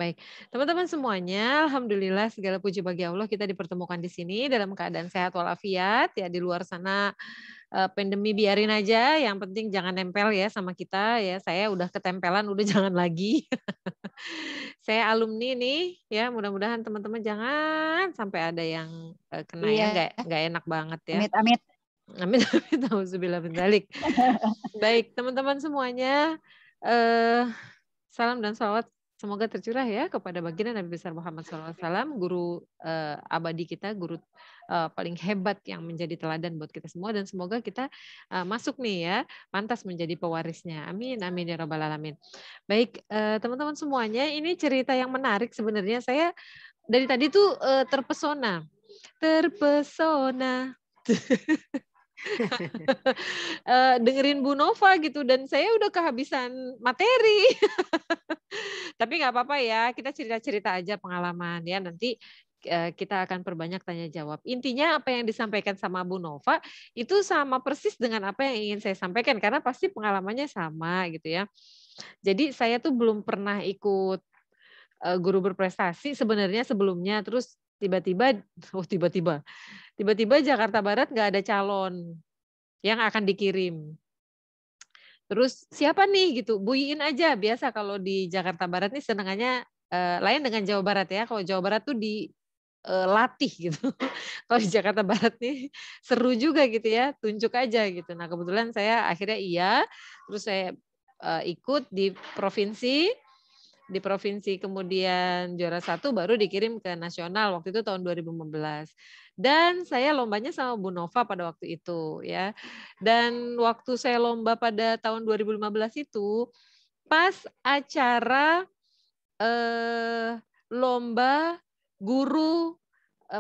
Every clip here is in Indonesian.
Baik, teman-teman semuanya, alhamdulillah segala puji bagi Allah kita dipertemukan di sini dalam keadaan sehat walafiat ya di luar sana pandemi biarin aja yang penting jangan nempel ya sama kita ya. Saya udah ketempelan udah jangan lagi. Saya alumni nih ya mudah-mudahan teman-teman jangan sampai ada yang, kena ya Iya, nggak enak banget ya. amit-amit. Amin amin, auzubillah min dzalik. Baik teman-teman semuanya, eee salam dan salawat semoga tercurah ya kepada baginda Nabi besar Muhammad SAW, guru abadi kita, guru paling hebat yang menjadi teladan buat kita semua dan semoga kita masuk nih ya, pantas menjadi pewarisnya. Amin, amin ya rabbal alamin. Baik, teman-teman semuanya, ini cerita yang menarik sebenarnya saya dari tadi tuh terpesona, terpesona. Dengerin Bu Nova gitu dan saya udah kehabisan materi. Tapi nggak apa-apa ya, kita cerita-cerita aja pengalaman ya, nanti, kita akan perbanyak tanya jawab. Intinya apa yang disampaikan sama Bu Nova, itu sama persis dengan apa yang ingin saya sampaikan, karena pasti pengalamannya sama gitu ya. Jadi saya tuh belum pernah ikut, guru berprestasi sebenarnya sebelumnya, terus tiba-tiba oh tiba-tiba Jakarta Barat nggak ada calon yang akan dikirim. Terus siapa nih gitu, Bu Iin aja biasa kalau di Jakarta Barat nih senengannya, lain dengan Jawa Barat ya, kalau Jawa Barat tuh latih gitu. Kalau di Jakarta Barat nih seru juga gitu ya, tunjuk aja gitu. Nah kebetulan saya akhirnya iya, terus saya, ikut di provinsi kemudian juara satu baru dikirim ke nasional waktu itu tahun 2015. Dan saya lombanya sama Bu Nova pada waktu itu ya. Dan waktu saya lomba pada tahun 2015 itu, pas acara, lomba guru,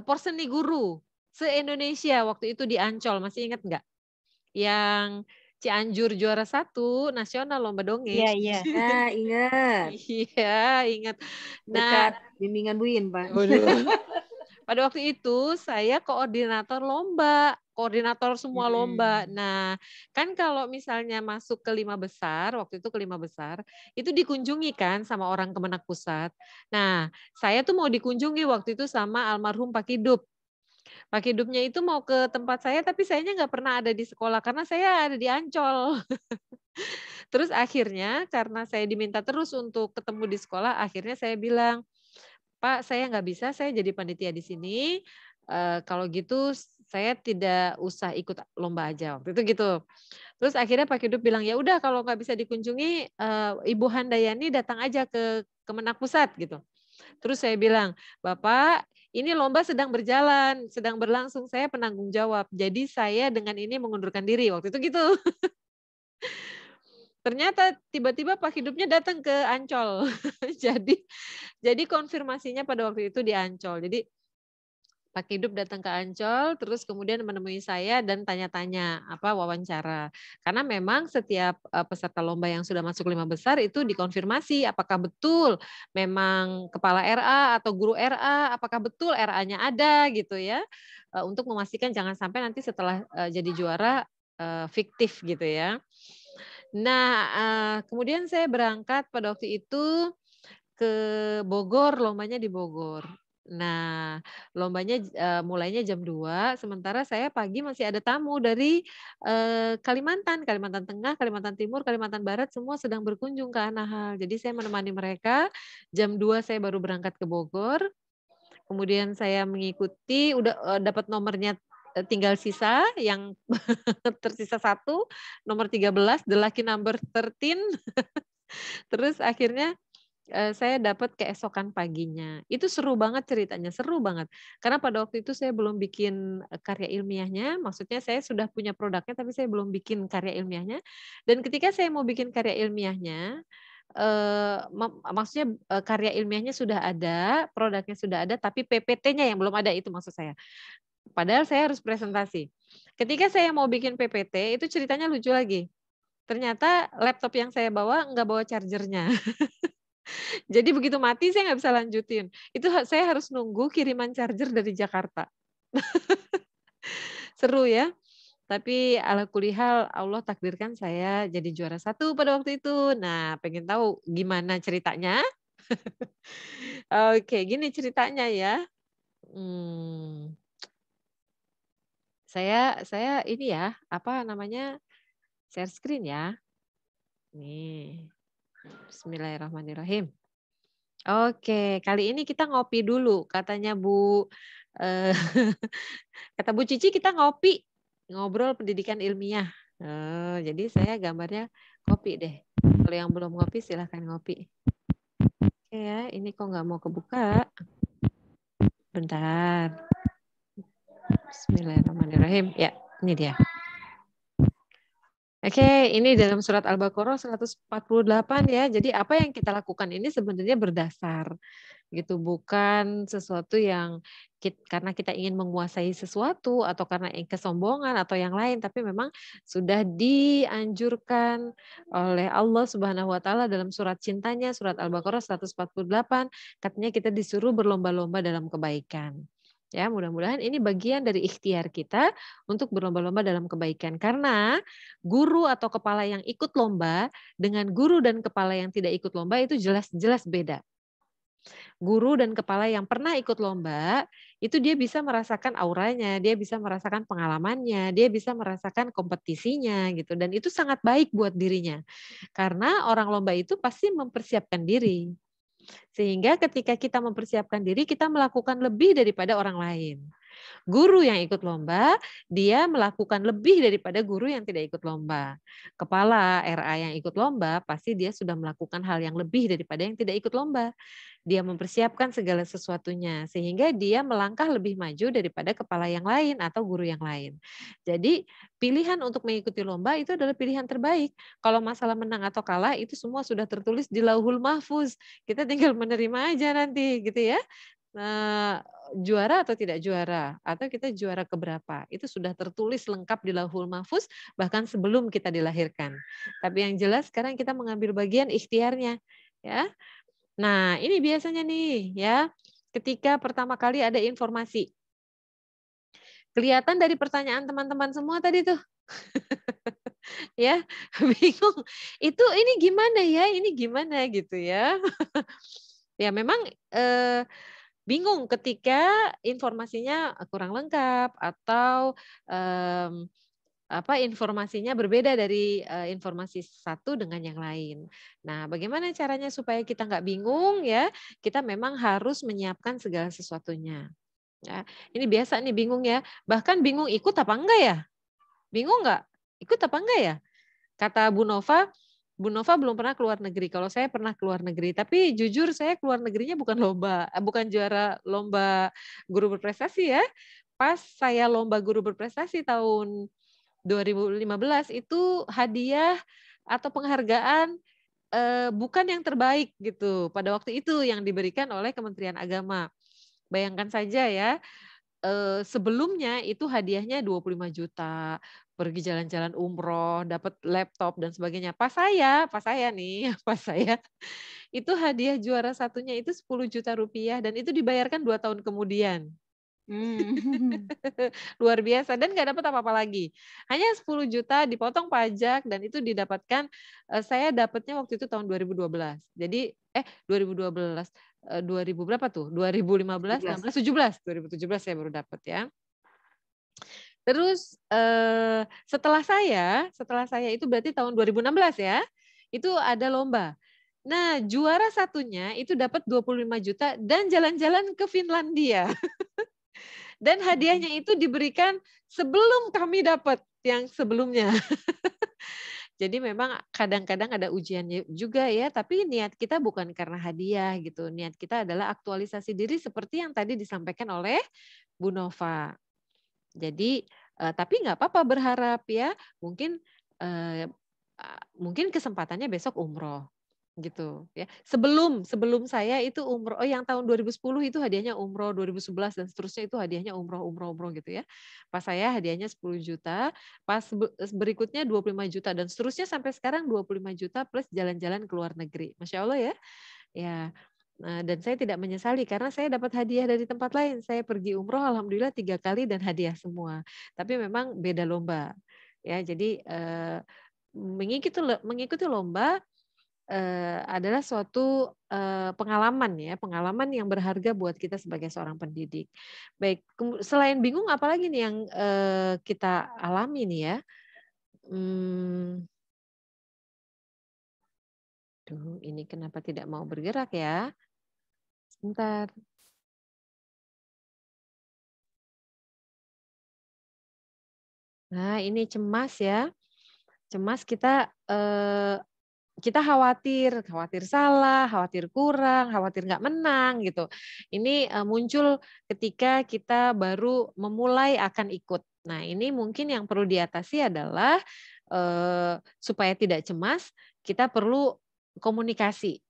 porseni guru se-Indonesia waktu itu di Ancol, masih ingat nggak? Yang Cianjur juara satu nasional lomba Iya, dongeng. iya. Nah, ingat. Iya, ingat. Nah, Berkat bimbingan Bu In, Pak. waduh. Pada waktu itu saya koordinator lomba, koordinator semua lomba. Mhm. Nah, kan kalau misalnya masuk ke 5 besar, waktu itu ke 5 besar, itu dikunjungi kan sama orang Kemenak Pusat. Nah, saya tuh mau dikunjungi waktu itu sama almarhum Pak Kidup. Pak Kidupnya itu mau ke tempat saya, tapi sayanya nggak pernah ada di sekolah karena saya ada di Ancol. Terus akhirnya karena saya diminta terus untuk ketemu di sekolah, akhirnya saya bilang, "Pak, saya nggak bisa, saya jadi panitia di sini, kalau gitu saya tidak usah ikut lomba aja," waktu itu gitu. Terus akhirnya Pak Kiduk bilang, "Ya udah kalau nggak bisa dikunjungi, Ibu Handayani datang aja ke Kemenak Pusat," gitu. Terus saya bilang, "Bapak, ini lomba sedang berjalan, sedang berlangsung, saya penanggung jawab, jadi saya dengan ini mengundurkan diri," waktu itu gitu. Ternyata tiba-tiba Pak Hidupnya datang ke Ancol. Jadi jadi konfirmasinya pada waktu itu di Ancol. Jadi Pak Hidup datang ke Ancol, terus kemudian menemui saya dan tanya-tanya, apa, wawancara. Karena memang setiap, peserta lomba yang sudah masuk 5 besar itu dikonfirmasi apakah betul memang kepala RA atau guru RA, apakah betul RA-nya ada gitu ya, untuk memastikan jangan sampai nanti setelah, jadi juara, fiktif gitu ya. Nah, kemudian saya berangkat pada waktu itu ke Bogor, lombanya di Bogor. Nah, lombanya, mulainya jam 2, sementara saya pagi masih ada tamu dari, Kalimantan, Kalimantan Tengah, Kalimantan Timur, Kalimantan Barat, semua sedang berkunjung ke Anahal. Jadi saya menemani mereka, jam 2 saya baru berangkat ke Bogor, kemudian saya mengikuti, udah, dapat nomornya, tinggal sisa yang tersisa satu, nomor 13, the lucky number 13. Terus akhirnya, saya dapat keesokan paginya. Itu seru banget ceritanya, seru banget. Karena pada waktu itu saya belum bikin, karya ilmiahnya, maksudnya saya sudah punya produknya, tapi saya belum bikin karya ilmiahnya. Dan ketika saya mau bikin karya ilmiahnya, maksudnya, karya ilmiahnya sudah ada, produknya sudah ada, tapi PPT-nya yang belum ada, itu maksud saya. Padahal saya harus presentasi. Ketika saya mau bikin PPT, itu ceritanya lucu lagi. Ternyata laptop yang saya bawa nggak bawa charger-nya. Jadi begitu mati saya nggak bisa lanjutin. Itu saya harus nunggu kiriman charger dari Jakarta. Seru ya, tapi ala kulihal Allah takdirkan saya jadi juara satu pada waktu itu. Nah, pengen tahu gimana ceritanya? Oke, gini ceritanya ya. Hmm, saya ini ya, apa namanya, share screen ya. Nih, bismillahirrahmanirrahim. Oke, kali ini kita ngopi dulu, katanya Bu, eee, kata Bu Cici kita ngopi, ngobrol pendidikan ilmiah. Jadi saya gambarnya kopi deh. Kalau yang belum ngopi silahkan ngopi. Oke ya, ini kok nggak mau kebuka. Bentar. Bismillahirrahmanirrahim. Ya, ini dia. Oke, ini dalam surat Al-Baqarah 148 ya. Jadi apa yang kita lakukan ini sebenarnya berdasar gitu, bukan sesuatu yang karena kita ingin menguasai sesuatu atau karena kesombongan atau yang lain, tapi memang sudah dianjurkan oleh Allah Subhanahu wa taala dalam surat cintanya, surat Al-Baqarah 148, katanya kita disuruh berlomba-lomba dalam kebaikan. Ya, mudah-mudahan ini bagian dari ikhtiar kita untuk berlomba-lomba dalam kebaikan. Karena guru atau kepala yang ikut lomba dengan guru dan kepala yang tidak ikut lomba itu jelas-jelas beda. Guru dan kepala yang pernah ikut lomba, itu dia bisa merasakan auranya, dia bisa merasakan pengalamannya, dia bisa merasakan kompetisinya gitu, dan itu sangat baik buat dirinya. Karena orang lomba itu pasti mempersiapkan diri. Sehingga ketika kita mempersiapkan diri, kita melakukan lebih daripada orang lain. Guru yang ikut lomba, dia melakukan lebih daripada guru yang tidak ikut lomba. Kepala RA yang ikut lomba, pasti dia sudah melakukan hal yang lebih daripada yang tidak ikut lomba. Dia mempersiapkan segala sesuatunya, sehingga dia melangkah lebih maju daripada kepala yang lain atau guru yang lain. Jadi pilihan untuk mengikuti lomba itu adalah pilihan terbaik. Kalau masalah menang atau kalah itu semua sudah tertulis di Lauhul Mahfuz. Kita tinggal menerima aja nanti gitu ya. Nah, juara atau tidak juara, atau kita juara keberapa, itu sudah tertulis lengkap di Lauhul Mahfuz bahkan sebelum kita dilahirkan. Tapi yang jelas sekarang kita mengambil bagian ikhtiarnya, ya. Nah, ini biasanya nih ya, ketika pertama kali ada informasi. Kelihatan dari pertanyaan teman-teman semua tadi tuh. Ya, bingung. Ini gimana ya? Ini gimana gitu ya. Ya memang bingung ketika informasinya kurang lengkap atau informasinya berbeda dari informasi satu dengan yang lain. Nah, bagaimana caranya supaya kita nggak bingung ya? Kita memang harus menyiapkan segala sesuatunya. Ya, ini biasa nih bingung ya. Bahkan bingung ikut apa enggak ya? Bingung nggak? Ikut apa enggak ya? Kata Bu Nova belum pernah keluar negeri. Kalau saya pernah keluar negeri, tapi jujur saya keluar negerinya bukan bukan juara lomba guru berprestasi ya. Pas saya lomba guru berprestasi tahun 2015 itu hadiah atau penghargaan bukan yang terbaik gitu. Pada waktu itu yang diberikan oleh Kementerian Agama. Bayangkan saja ya, sebelumnya itu hadiahnya 25 juta, pergi jalan-jalan umroh, dapat laptop dan sebagainya. Pas saya nih, pas saya, itu hadiah juara satunya itu 10 juta rupiah dan itu dibayarkan 2 tahun kemudian. Hmm. Luar biasa dan nggak dapat apa-apa lagi. Hanya 10 juta dipotong pajak dan itu didapatkan, saya dapatnya waktu itu tahun 2012. Jadi 2012, 2000 berapa tuh? 2015, 17. 16, 17. 2017 saya baru dapat ya. Terus, setelah saya itu berarti tahun 2016 ya, itu ada lomba. Nah, juara satunya itu dapat 25 juta dan jalan-jalan ke Finlandia. Dan hadiahnya itu diberikan sebelum kami dapat yang sebelumnya. Jadi memang kadang-kadang ada ujiannya juga ya, tapi niat kita bukan karena hadiah gitu. Niat kita adalah aktualisasi diri seperti yang tadi disampaikan oleh Bu Nova. Jadi, tapi nggak apa-apa berharap ya, mungkin, mungkin kesempatannya besok umroh. Gitu ya. Sebelum saya itu umroh yang tahun 2010 itu hadiahnya umroh, 2011 dan seterusnya itu hadiahnya umroh gitu ya. Pas saya hadiahnya 10 juta, pas berikutnya 25 juta dan seterusnya sampai sekarang 25 juta plus jalan-jalan ke luar negeri. Masya Allah ya. Ya. Nah, dan saya tidak menyesali karena saya dapat hadiah dari tempat lain. Saya pergi umroh alhamdulillah 3 kali dan hadiah semua. Tapi memang beda lomba. Ya, jadi mengikuti lomba adalah suatu pengalaman ya, pengalaman yang berharga buat kita sebagai seorang pendidik. Baik, selain bingung apalagi nih yang kita alami nih ya? Ini kenapa tidak mau bergerak ya? Sebentar. Nah, ini cemas ya. Cemas kita khawatir salah, khawatir kurang, khawatir nggak menang gitu. Ini muncul ketika kita baru memulai akan ikut. Nah, ini mungkin yang perlu diatasi adalah supaya tidak cemas, kita perlu komunikasi,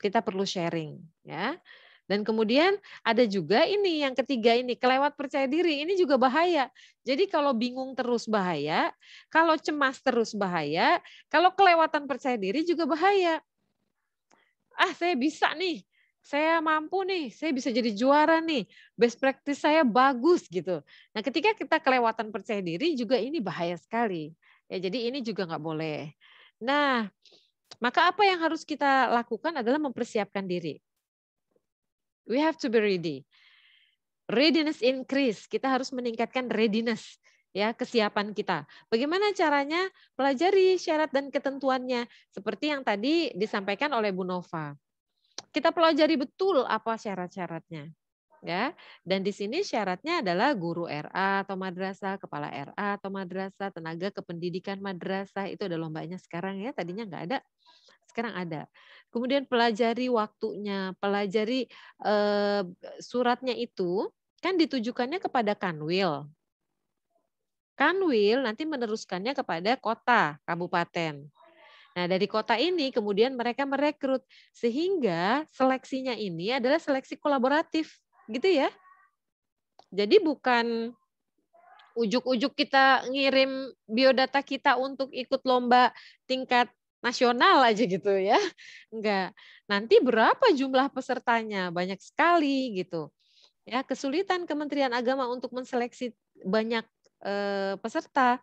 kita perlu sharing, ya. Dan kemudian ada juga ini yang ketiga ini, kelewat percaya diri, ini juga bahaya. Jadi kalau bingung terus bahaya, kalau cemas terus bahaya, kalau kelewatan percaya diri juga bahaya. Ah, saya bisa nih, saya mampu nih, saya bisa jadi juara nih, best practice saya bagus gitu. Nah, ketika kita kelewatan percaya diri juga ini bahaya sekali. Ya, jadi ini juga nggak boleh. Nah, maka apa yang harus kita lakukan adalah mempersiapkan diri. We have to be ready. Readiness increase, kita harus meningkatkan readiness, ya, kesiapan kita. Bagaimana caranya? Pelajari syarat dan ketentuannya, seperti yang tadi disampaikan oleh Bu Nova. Kita pelajari betul apa syarat-syaratnya, ya. Dan di sini syaratnya adalah guru RA atau madrasah, kepala RA atau madrasah, tenaga kependidikan madrasah, itu ada lombanya sekarang ya, tadinya nggak ada. Sekarang ada. Kemudian pelajari waktunya, pelajari suratnya itu kan ditujukannya kepada Kanwil. Kanwil nanti meneruskannya kepada kota, kabupaten. Nah, dari kota ini kemudian mereka merekrut sehingga seleksinya ini adalah seleksi kolaboratif, gitu ya. Jadi bukan ujuk-ujuk kita ngirim biodata kita untuk ikut lomba tingkat nasional aja gitu ya. Enggak. Nanti berapa jumlah pesertanya? Banyak sekali gitu. Ya, kesulitan Kementerian Agama untuk menseleksi banyak peserta.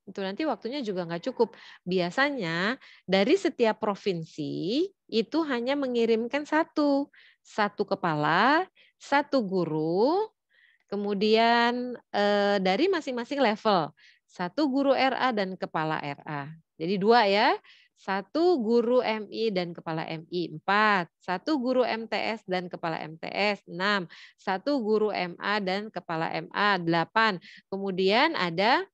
Itu nanti waktunya juga nggak cukup. Biasanya dari setiap provinsi itu hanya mengirimkan satu kepala, satu guru, kemudian dari masing-masing level, satu guru RA dan kepala RA. Jadi 2 ya, satu guru MI dan kepala MI 4, satu guru MTS dan kepala MTS 6, satu guru MA dan kepala MA 8. Kemudian ada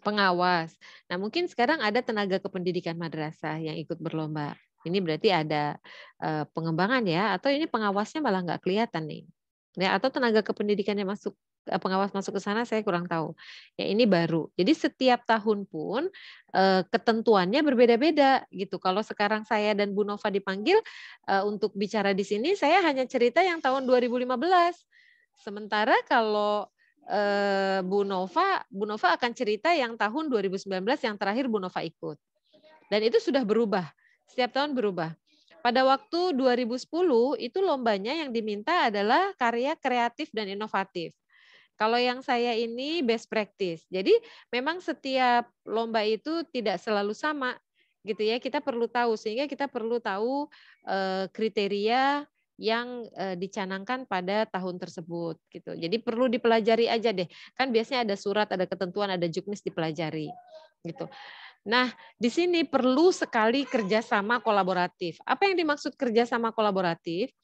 pengawas. Nah, mungkin sekarang ada tenaga kependidikan madrasah yang ikut berlomba. Ini berarti ada pengembangan ya, atau ini pengawasnya malah nggak kelihatan nih. Ya, atau tenaga kependidikan yang masuk pengawas masuk ke sana saya kurang tahu. Ya, ini baru. Jadi setiap tahun pun ketentuannya berbeda-beda gitu. Kalau sekarang saya dan Bu Nova dipanggil untuk bicara di sini, saya hanya cerita yang tahun 2015. Sementara kalau Bu Nova akan cerita yang tahun 2019 yang terakhir Bu Nova ikut. Dan itu sudah berubah, setiap tahun berubah. Pada waktu 2010 itu lombanya yang diminta adalah karya kreatif dan inovatif. Kalau yang saya ini best practice. Jadi memang setiap lomba itu tidak selalu sama gitu ya. Kita perlu tahu sehingga kita perlu tahu kriteria yang dicanangkan pada tahun tersebut gitu. Jadi perlu dipelajari aja deh. Kan biasanya ada surat, ada ketentuan, ada juknis dipelajari gitu. Nah, di sini perlu sekali kerjasama kolaboratif. Apa yang dimaksud kerjasama kolaboratif?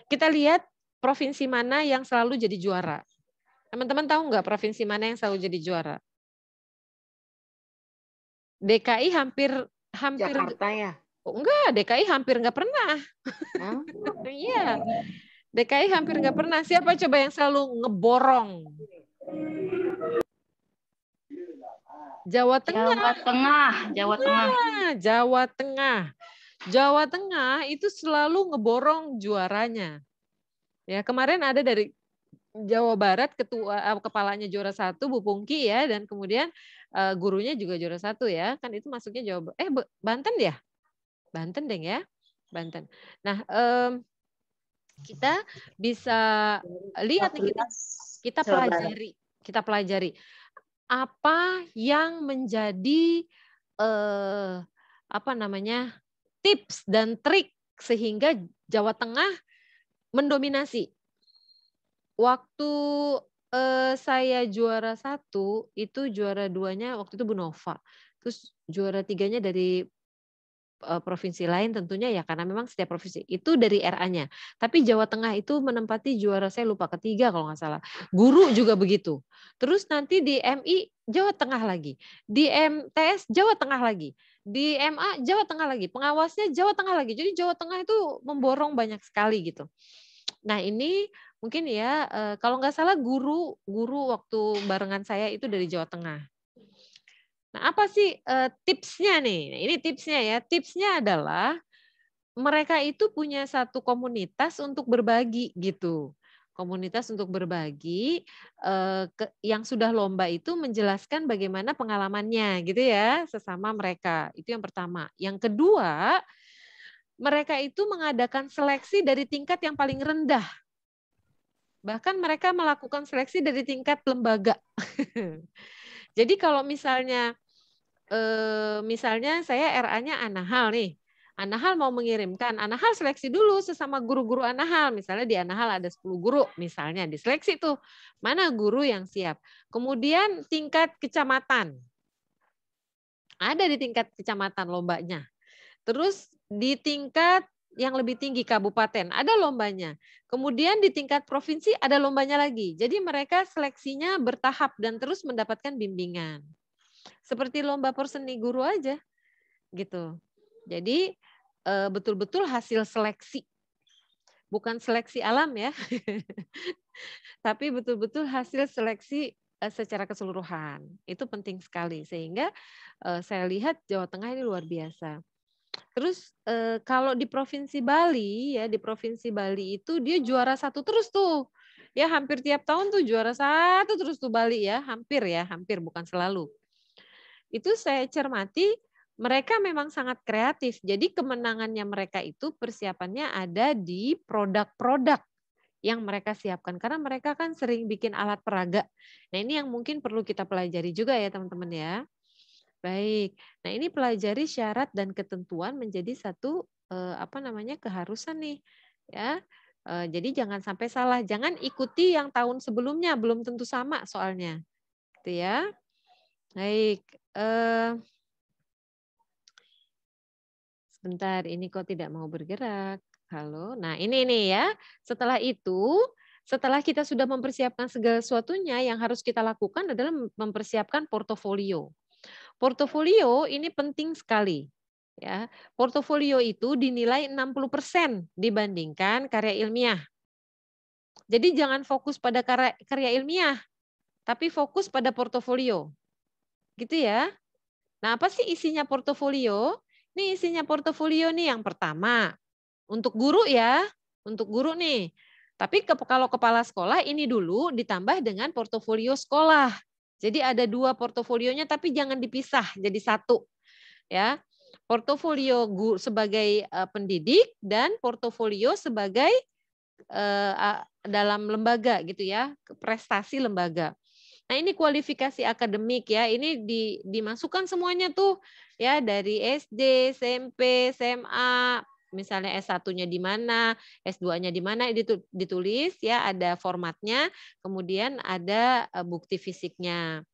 Kita lihat provinsi mana yang selalu jadi juara. Teman-teman tahu nggak provinsi mana yang selalu jadi juara? DKI hampir Jakarta ya? Oh, enggak, DKI hampir nggak pernah. Iya, DKI hampir nggak pernah. Siapa coba yang selalu ngeborong? Jawa Tengah. Jawa Tengah. Jawa Tengah itu selalu ngeborong juaranya. Ya, kemarin ada dari Jawa Barat kepalanya juara 1 Bu Pungki ya, dan kemudian gurunya juga juara 1 ya. Kan itu masuknya Jawa Banten ya? Banten deng ya. Banten. Nah, kita bisa lihat nih, kita pelajari apa yang menjadi tips dan trik sehingga Jawa Tengah mendominasi. Waktu saya juara 1, itu juara 2-nya waktu itu Bu Nova. Terus juara 3-nya dari provinsi lain tentunya ya karena memang setiap provinsi itu dari RA-nya. Tapi Jawa Tengah itu menempati juara saya lupa ketiga kalau nggak salah. Guru juga begitu. Terus nanti di MI Jawa Tengah lagi, di MTS Jawa Tengah lagi, di MA Jawa Tengah lagi, pengawasnya Jawa Tengah lagi. Jadi Jawa Tengah itu memborong banyak sekali gitu. Nah ini mungkin ya kalau nggak salah guru waktu barengan saya itu dari Jawa Tengah. Nah, apa sih tipsnya nih? Nah, ini tipsnya ya. Tipsnya adalah mereka itu punya satu komunitas untuk berbagi gitu. Komunitas untuk berbagi yang sudah lomba itu menjelaskan bagaimana pengalamannya gitu ya sesama mereka. Itu yang pertama. Yang kedua, mereka itu mengadakan seleksi dari tingkat yang paling rendah. Bahkan mereka melakukan seleksi dari tingkat lembaga. Jadi kalau misalnya saya RA-nya Anahal nih. Anahal mau mengirimkan, Anahal seleksi dulu sesama guru-guru Anahal. Misalnya di Anahal ada 10 guru, misalnya diseleksi tuh. Mana guru yang siap. Kemudian tingkat kecamatan. Ada di tingkat kecamatan lombanya. Terus di tingkat yang lebih tinggi kabupaten ada lombanya. Kemudian di tingkat provinsi ada lombanya lagi. Jadi mereka seleksinya bertahap dan terus mendapatkan bimbingan. Seperti lomba perseni guru aja gitu. Jadi betul-betul hasil seleksi. Bukan seleksi alam ya. Tapi betul-betul hasil seleksi secara keseluruhan. Itu penting sekali sehingga saya lihat Jawa Tengah ini luar biasa. Terus kalau di Provinsi Bali ya, di Provinsi Bali itu dia juara 1 terus tuh. Ya hampir tiap tahun tuh juara 1 terus tuh Bali ya, hampir bukan selalu. Itu saya cermati mereka memang sangat kreatif. Jadi kemenangannya mereka itu persiapannya ada di produk-produk yang mereka siapkan. Karena mereka kan sering bikin alat peraga. Nah ini yang mungkin perlu kita pelajari juga ya teman-teman ya. Baik. Nah ini pelajari syarat dan ketentuan menjadi satu keharusan nih. Ya. Jadi jangan sampai salah. Jangan ikuti yang tahun sebelumnya. Belum tentu sama soalnya. Gitu ya. Baik. Sebentar, ini kok tidak mau bergerak. Halo. Nah, ini nih ya. Setelah itu, setelah kita sudah mempersiapkan segala sesuatunya, yang harus kita lakukan adalah mempersiapkan portofolio. Portofolio ini penting sekali. Ya. Portofolio itu dinilai 60% dibandingkan karya ilmiah. Jadi jangan fokus pada karya ilmiah, tapi fokus pada portofolio. Gitu ya. Nah, apa sih isinya portofolio? Nih isinya portofolio nih yang pertama. Untuk guru ya, untuk guru nih. Tapi kalau kepala sekolah ini dulu ditambah dengan portofolio sekolah. Jadi ada 2 portofolionya tapi jangan dipisah jadi 1. Ya. Portofolio sebagai pendidik dan portofolio sebagai dalam lembaga gitu ya, prestasi lembaga. Nah ini kualifikasi akademik ya, ini dimasukkan semuanya tuh ya dari SD, SMP, SMA, misalnya S1-nya di mana, S2-nya di mana ditulis ya, ada formatnya, kemudian ada bukti fisiknya.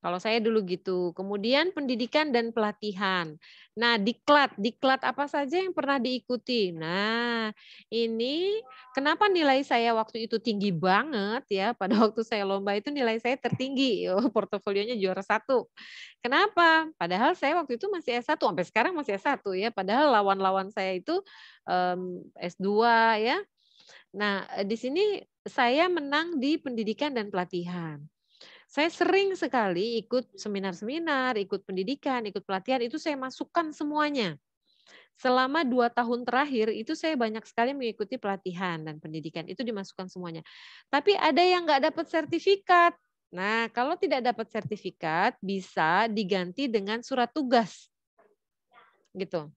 Kalau saya dulu gitu. Kemudian pendidikan dan pelatihan. Nah, diklat apa saja yang pernah diikuti. Nah, ini kenapa nilai saya waktu itu tinggi banget ya. Pada waktu saya lomba itu nilai saya tertinggi. Portofolionya juara 1. Kenapa? Padahal saya waktu itu masih S1, sampai sekarang masih S1 ya. Padahal lawan-lawan saya itu S2 ya. Nah, di sini saya menang di pendidikan dan pelatihan. Saya sering sekali ikut seminar-seminar, ikut pendidikan, ikut pelatihan, itu saya masukkan semuanya. Selama 2 tahun terakhir itu saya banyak sekali mengikuti pelatihan dan pendidikan, itu dimasukkan semuanya. Tapi ada yang nggak dapat sertifikat. Nah, kalau tidak dapat sertifikat bisa diganti dengan surat tugas. Gitu.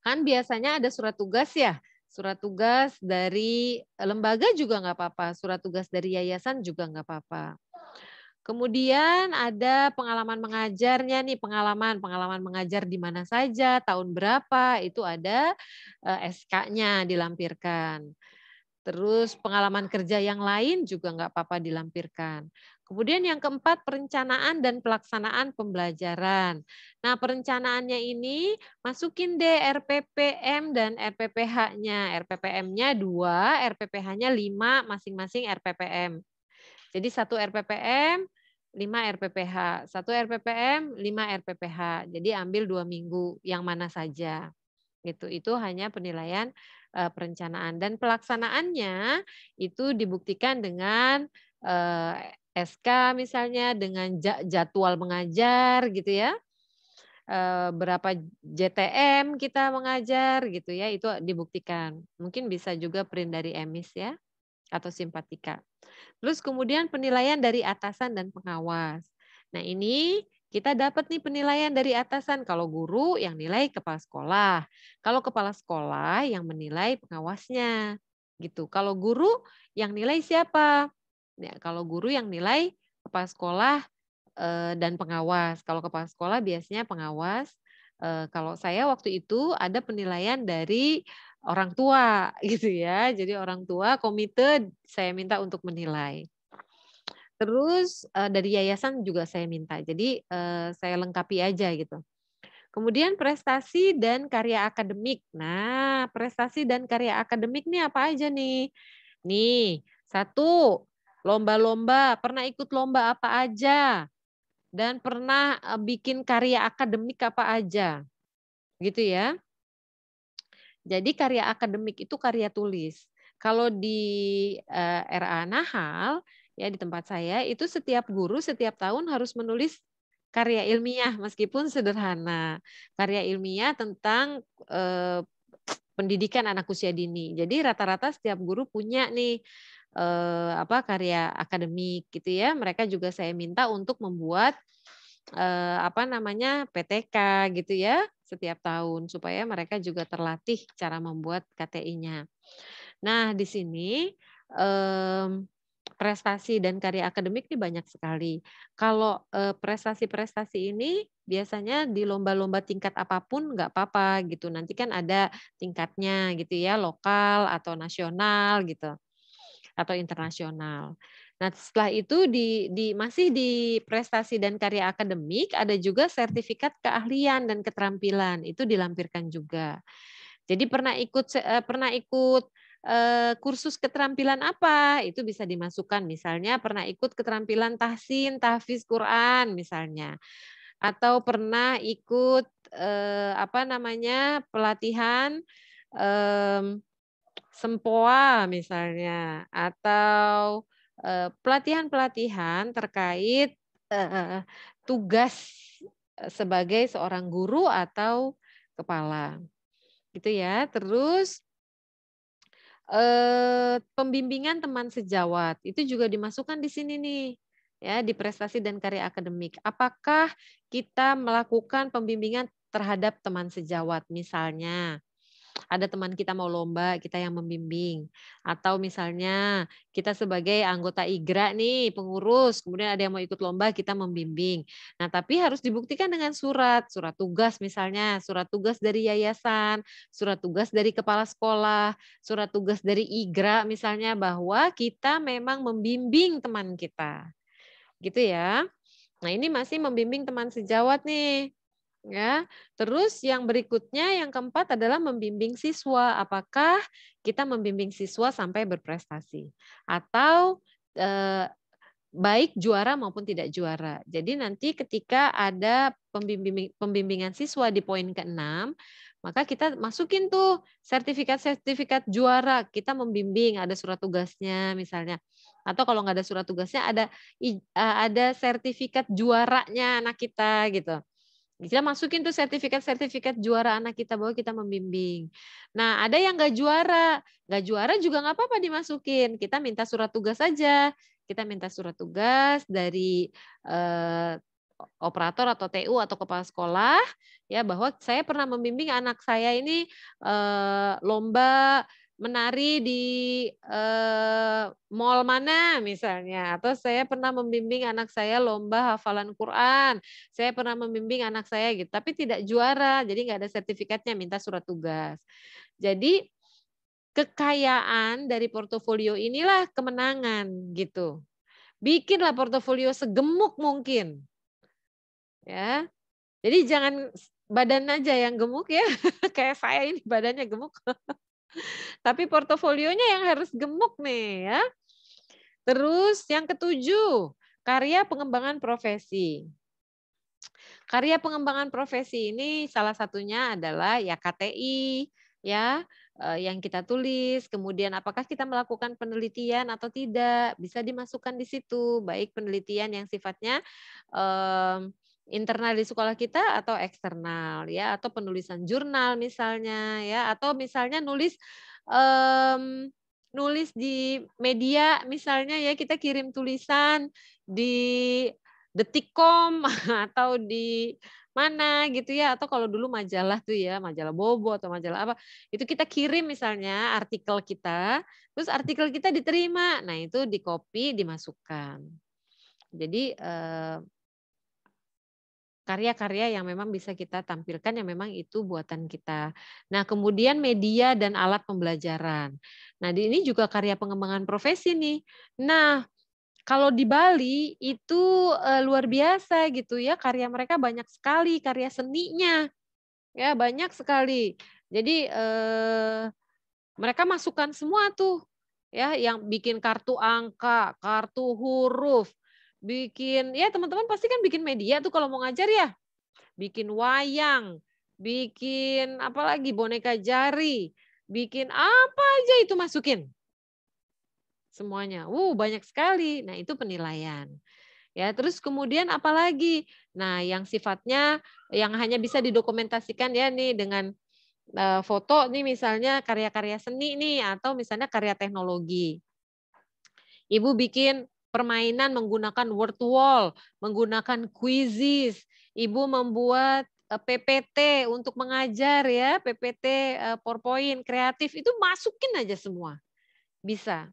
Kan biasanya ada surat tugas ya. Surat tugas dari lembaga juga nggak apa-apa, surat tugas dari yayasan juga nggak apa-apa. Kemudian ada pengalaman mengajarnya nih, pengalaman mengajar di mana saja, tahun berapa, itu ada SK-nya dilampirkan. Terus pengalaman kerja yang lain juga nggak apa-apa dilampirkan. Kemudian yang keempat, perencanaan dan pelaksanaan pembelajaran. Nah, perencanaannya ini masukin deh RPPM dan RPPH-nya. RPPM-nya 2, RPPH-nya 5, masing-masing RPPM. Jadi 1 RPPM, 5 RPPH. 1 RPPM, 5 RPPH. Jadi ambil 2 minggu, yang mana saja. Gitu. Itu hanya penilaian perencanaan dan pelaksanaannya itu dibuktikan dengan SK misalnya, dengan jadwal mengajar gitu ya. Berapa JTM kita mengajar gitu ya, itu dibuktikan. Mungkin bisa juga print dari EMIS ya atau Simpatika. Terus kemudian penilaian dari atasan dan pengawas. Nah, ini kita dapat nih penilaian dari atasan. Kalau guru yang nilai kepala sekolah. Kalau kepala sekolah yang menilai pengawasnya. Gitu. Kalau guru yang nilai siapa? Ya, kalau guru yang nilai kepala sekolah dan pengawas. Kalau kepala sekolah biasanya pengawas. Kalau saya waktu itu ada penilaian dari orang tua gitu ya. Jadi orang tua komite saya minta untuk menilai. Terus dari yayasan juga saya minta. Jadi saya lengkapi aja gitu. Kemudian prestasi dan karya akademik. Nah, prestasi dan karya akademik nih apa aja nih? Nih, satu, lomba-lomba. Pernah ikut lomba apa aja? Dan pernah bikin karya akademik apa aja? Gitu ya. Jadi karya akademik itu karya tulis. Kalau di RA Nahal, ya di tempat saya, itu setiap guru setiap tahun harus menulis karya ilmiah meskipun sederhana. Karya ilmiah tentang pendidikan anak usia dini. Jadi rata-rata setiap guru punya nih karya akademik gitu ya. Mereka juga saya minta untuk membuat PTK gitu ya setiap tahun supaya mereka juga terlatih cara membuat KTI-nya. Nah, di sini prestasi dan karya akademik ini banyak sekali. Kalau prestasi-prestasi ini biasanya di lomba-lomba tingkat apapun nggak apa-apa gitu. Nanti kan ada tingkatnya gitu ya, lokal atau nasional gitu atau internasional. Nah, setelah itu masih di prestasi dan karya akademik ada juga sertifikat keahlian dan keterampilan, itu dilampirkan juga. Jadi pernah ikut kursus keterampilan apa, itu bisa dimasukkan. Misalnya pernah ikut keterampilan tahsin, tahfiz Quran misalnya. Atau pernah ikut pelatihan Sempoa misalnya, atau pelatihan-pelatihan terkait tugas sebagai seorang guru atau kepala, gitu ya. Terus pembimbingan teman sejawat itu juga dimasukkan di sini nih, ya di prestasi dan karya akademik. Apakah kita melakukan pembimbingan terhadap teman sejawat, misalnya ada teman kita mau lomba, kita yang membimbing. Atau misalnya kita sebagai anggota IGRA nih, pengurus, kemudian ada yang mau ikut lomba, kita membimbing. Nah, tapi harus dibuktikan dengan surat tugas misalnya, surat tugas dari yayasan, surat tugas dari kepala sekolah, surat tugas dari IGRA misalnya bahwa kita memang membimbing teman kita. Gitu ya. Nah, ini masih membimbing teman sejawat nih. Ya, terus yang berikutnya yang keempat adalah membimbing siswa. Apakah kita membimbing siswa sampai berprestasi atau baik juara maupun tidak juara. Jadi nanti ketika ada pembimbingan siswa di poin ke-6, maka kita masukin tuh sertifikat-sertifikat juara. Kita membimbing, ada surat tugasnya misalnya. Atau kalau nggak ada surat tugasnya ada sertifikat juaranya anak kita gitu. Kita masukin tuh sertifikat-sertifikat juara anak kita bahwa kita membimbing. Nah, ada yang nggak juara juga nggak apa-apa dimasukin. Kita minta surat tugas saja. Kita minta surat tugas dari operator atau TU atau kepala sekolah ya bahwa saya pernah membimbing anak saya ini lomba menari di mall mana misalnya, atau saya pernah membimbing anak saya lomba hafalan Quran, saya pernah membimbing anak saya gitu, tapi tidak juara, jadi nggak ada sertifikatnya, minta surat tugas. Jadi kekayaan dari portofolio inilah kemenangan gitu. Bikinlah portofolio segemuk mungkin, ya. Jadi jangan badan aja yang gemuk ya, kayak saya ini badannya gemuk. Tapi portofolionya yang harus gemuk nih ya. Terus yang ketujuh, karya pengembangan profesi. Karya pengembangan profesi ini salah satunya adalah ya KTI ya, yang kita tulis, kemudian apakah kita melakukan penelitian atau tidak, bisa dimasukkan di situ, baik penelitian yang sifatnya, internal di sekolah kita atau eksternal ya, atau penulisan jurnal misalnya ya, atau misalnya nulis, nulis di media misalnya ya, kita kirim tulisan di Detikcom atau di mana gitu ya, atau kalau dulu majalah tuh ya, majalah Bobo atau majalah apa, itu kita kirim misalnya artikel kita, terus artikel kita diterima. Nah, itu di-copy, dimasukkan. Jadi, karya-karya yang memang bisa kita tampilkan yang memang itu buatan kita. Nah, kemudian media dan alat pembelajaran. Nah, ini juga karya pengembangan profesi nih. Nah, kalau di Bali itu, luar biasa gitu ya, karya mereka banyak sekali, karya seninya, ya banyak sekali. Jadi, mereka masukkan semua tuh, ya yang bikin kartu angka, kartu huruf, bikin ya teman-teman pasti kan bikin media tuh kalau mau ngajar ya, bikin wayang, bikin apalagi boneka jari, bikin apa aja itu masukin, semuanya. Banyak sekali. Nah, itu penilaian. Ya, terus kemudian apalagi? Nah, yang sifatnya yang hanya bisa didokumentasikan ya nih dengan, foto nih misalnya karya-karya seni nih atau misalnya karya teknologi. Ibu bikin permainan menggunakan word wall, menggunakan quizzes, Ibu membuat, PPT untuk mengajar ya, PPT, PowerPoint kreatif itu masukin aja semua, bisa.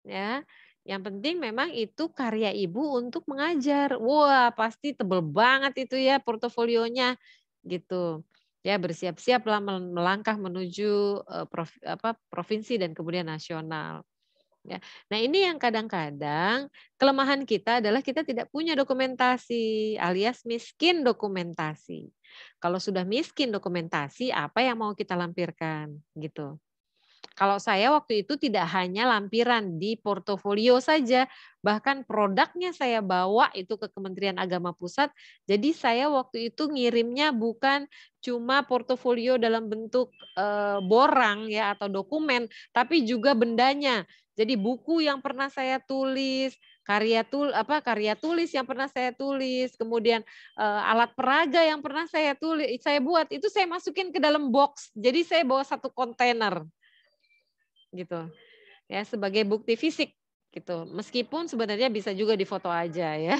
Ya, yang penting memang itu karya ibu untuk mengajar. Wah, pasti tebel banget itu ya portofolionya, gitu. Ya bersiap-siaplah melangkah menuju, provinsi dan kemudian nasional, ya. Nah ini yang kadang-kadang kelemahan kita adalah kita tidak punya dokumentasi, alias miskin dokumentasi. Kalau sudah miskin dokumentasi, apa yang mau kita lampirkan, gitu. Kalau saya waktu itu tidak hanya lampiran di portofolio saja, bahkan produknya saya bawa itu ke Kementerian Agama Pusat. Jadi saya waktu itu ngirimnya bukan cuma portofolio dalam bentuk, borang ya atau dokumen, tapi juga bendanya. Jadi buku yang pernah saya tulis, karya tulis yang pernah saya tulis, kemudian, alat peraga yang pernah saya buat, itu saya masukin ke dalam box. Jadi saya bawa satu kontainer. Gitu, ya sebagai bukti fisik gitu. Meskipun sebenarnya bisa juga difoto aja ya.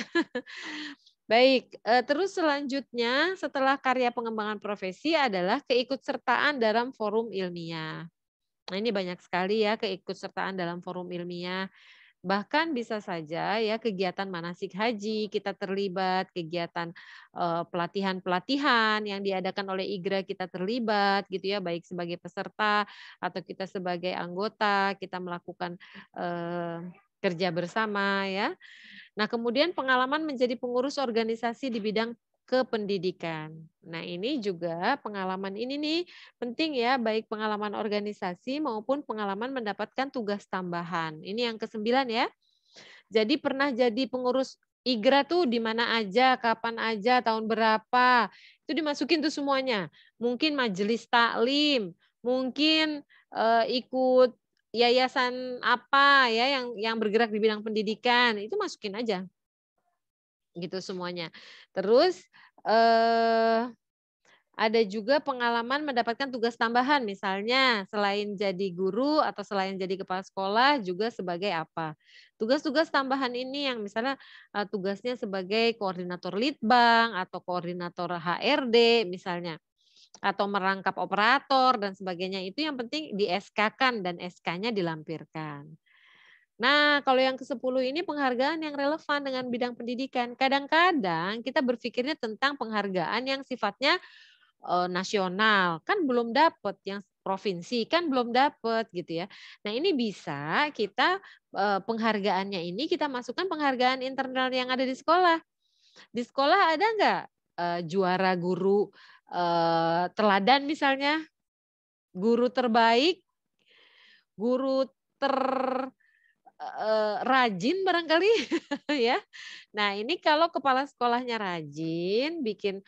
Baik, terus selanjutnya setelah karya pengembangan profesi adalah keikutsertaan dalam forum ilmiah. Nah ini banyak sekali ya keikutsertaan dalam forum ilmiah. Bahkan bisa saja ya kegiatan manasik haji kita terlibat, kegiatan, pelatihan-pelatihan yang diadakan oleh IGRA kita terlibat gitu ya, baik sebagai peserta atau kita sebagai anggota, kita melakukan, kerja bersama ya. Nah, kemudian pengalaman menjadi pengurus organisasi di bidang kependidikan. Nah, ini juga pengalaman ini nih penting ya, baik pengalaman organisasi maupun pengalaman mendapatkan tugas tambahan. Ini yang kesembilan ya. Jadi pernah jadi pengurus IGRA tuh di mana aja, kapan aja, tahun berapa, itu dimasukin tuh semuanya. Mungkin majelis taklim, mungkin ikut yayasan apa ya yang bergerak di bidang pendidikan, itu masukin aja gitu semuanya. Terus ada juga pengalaman mendapatkan tugas tambahan, misalnya selain jadi guru atau selain jadi kepala sekolah juga sebagai apa. Tugas-tugas tambahan ini yang misalnya tugasnya sebagai koordinator litbang atau koordinator HRD misalnya. atau merangkap operator dan sebagainya, itu yang penting di SK-kan dan SK-nya dilampirkan. Nah, kalau yang ke-10 ini penghargaan yang relevan dengan bidang pendidikan. Kadang-kadang kita berpikirnya tentang penghargaan yang sifatnya nasional, kan belum dapat, yang provinsi kan belum dapat gitu ya. Nah, ini bisa kita penghargaannya ini kita masukkan penghargaan internal yang ada di sekolah. Di sekolah ada nggak juara guru teladan misalnya, guru terbaik, guru ter rajin barangkali ya. Nah, ini kalau kepala sekolahnya rajin bikin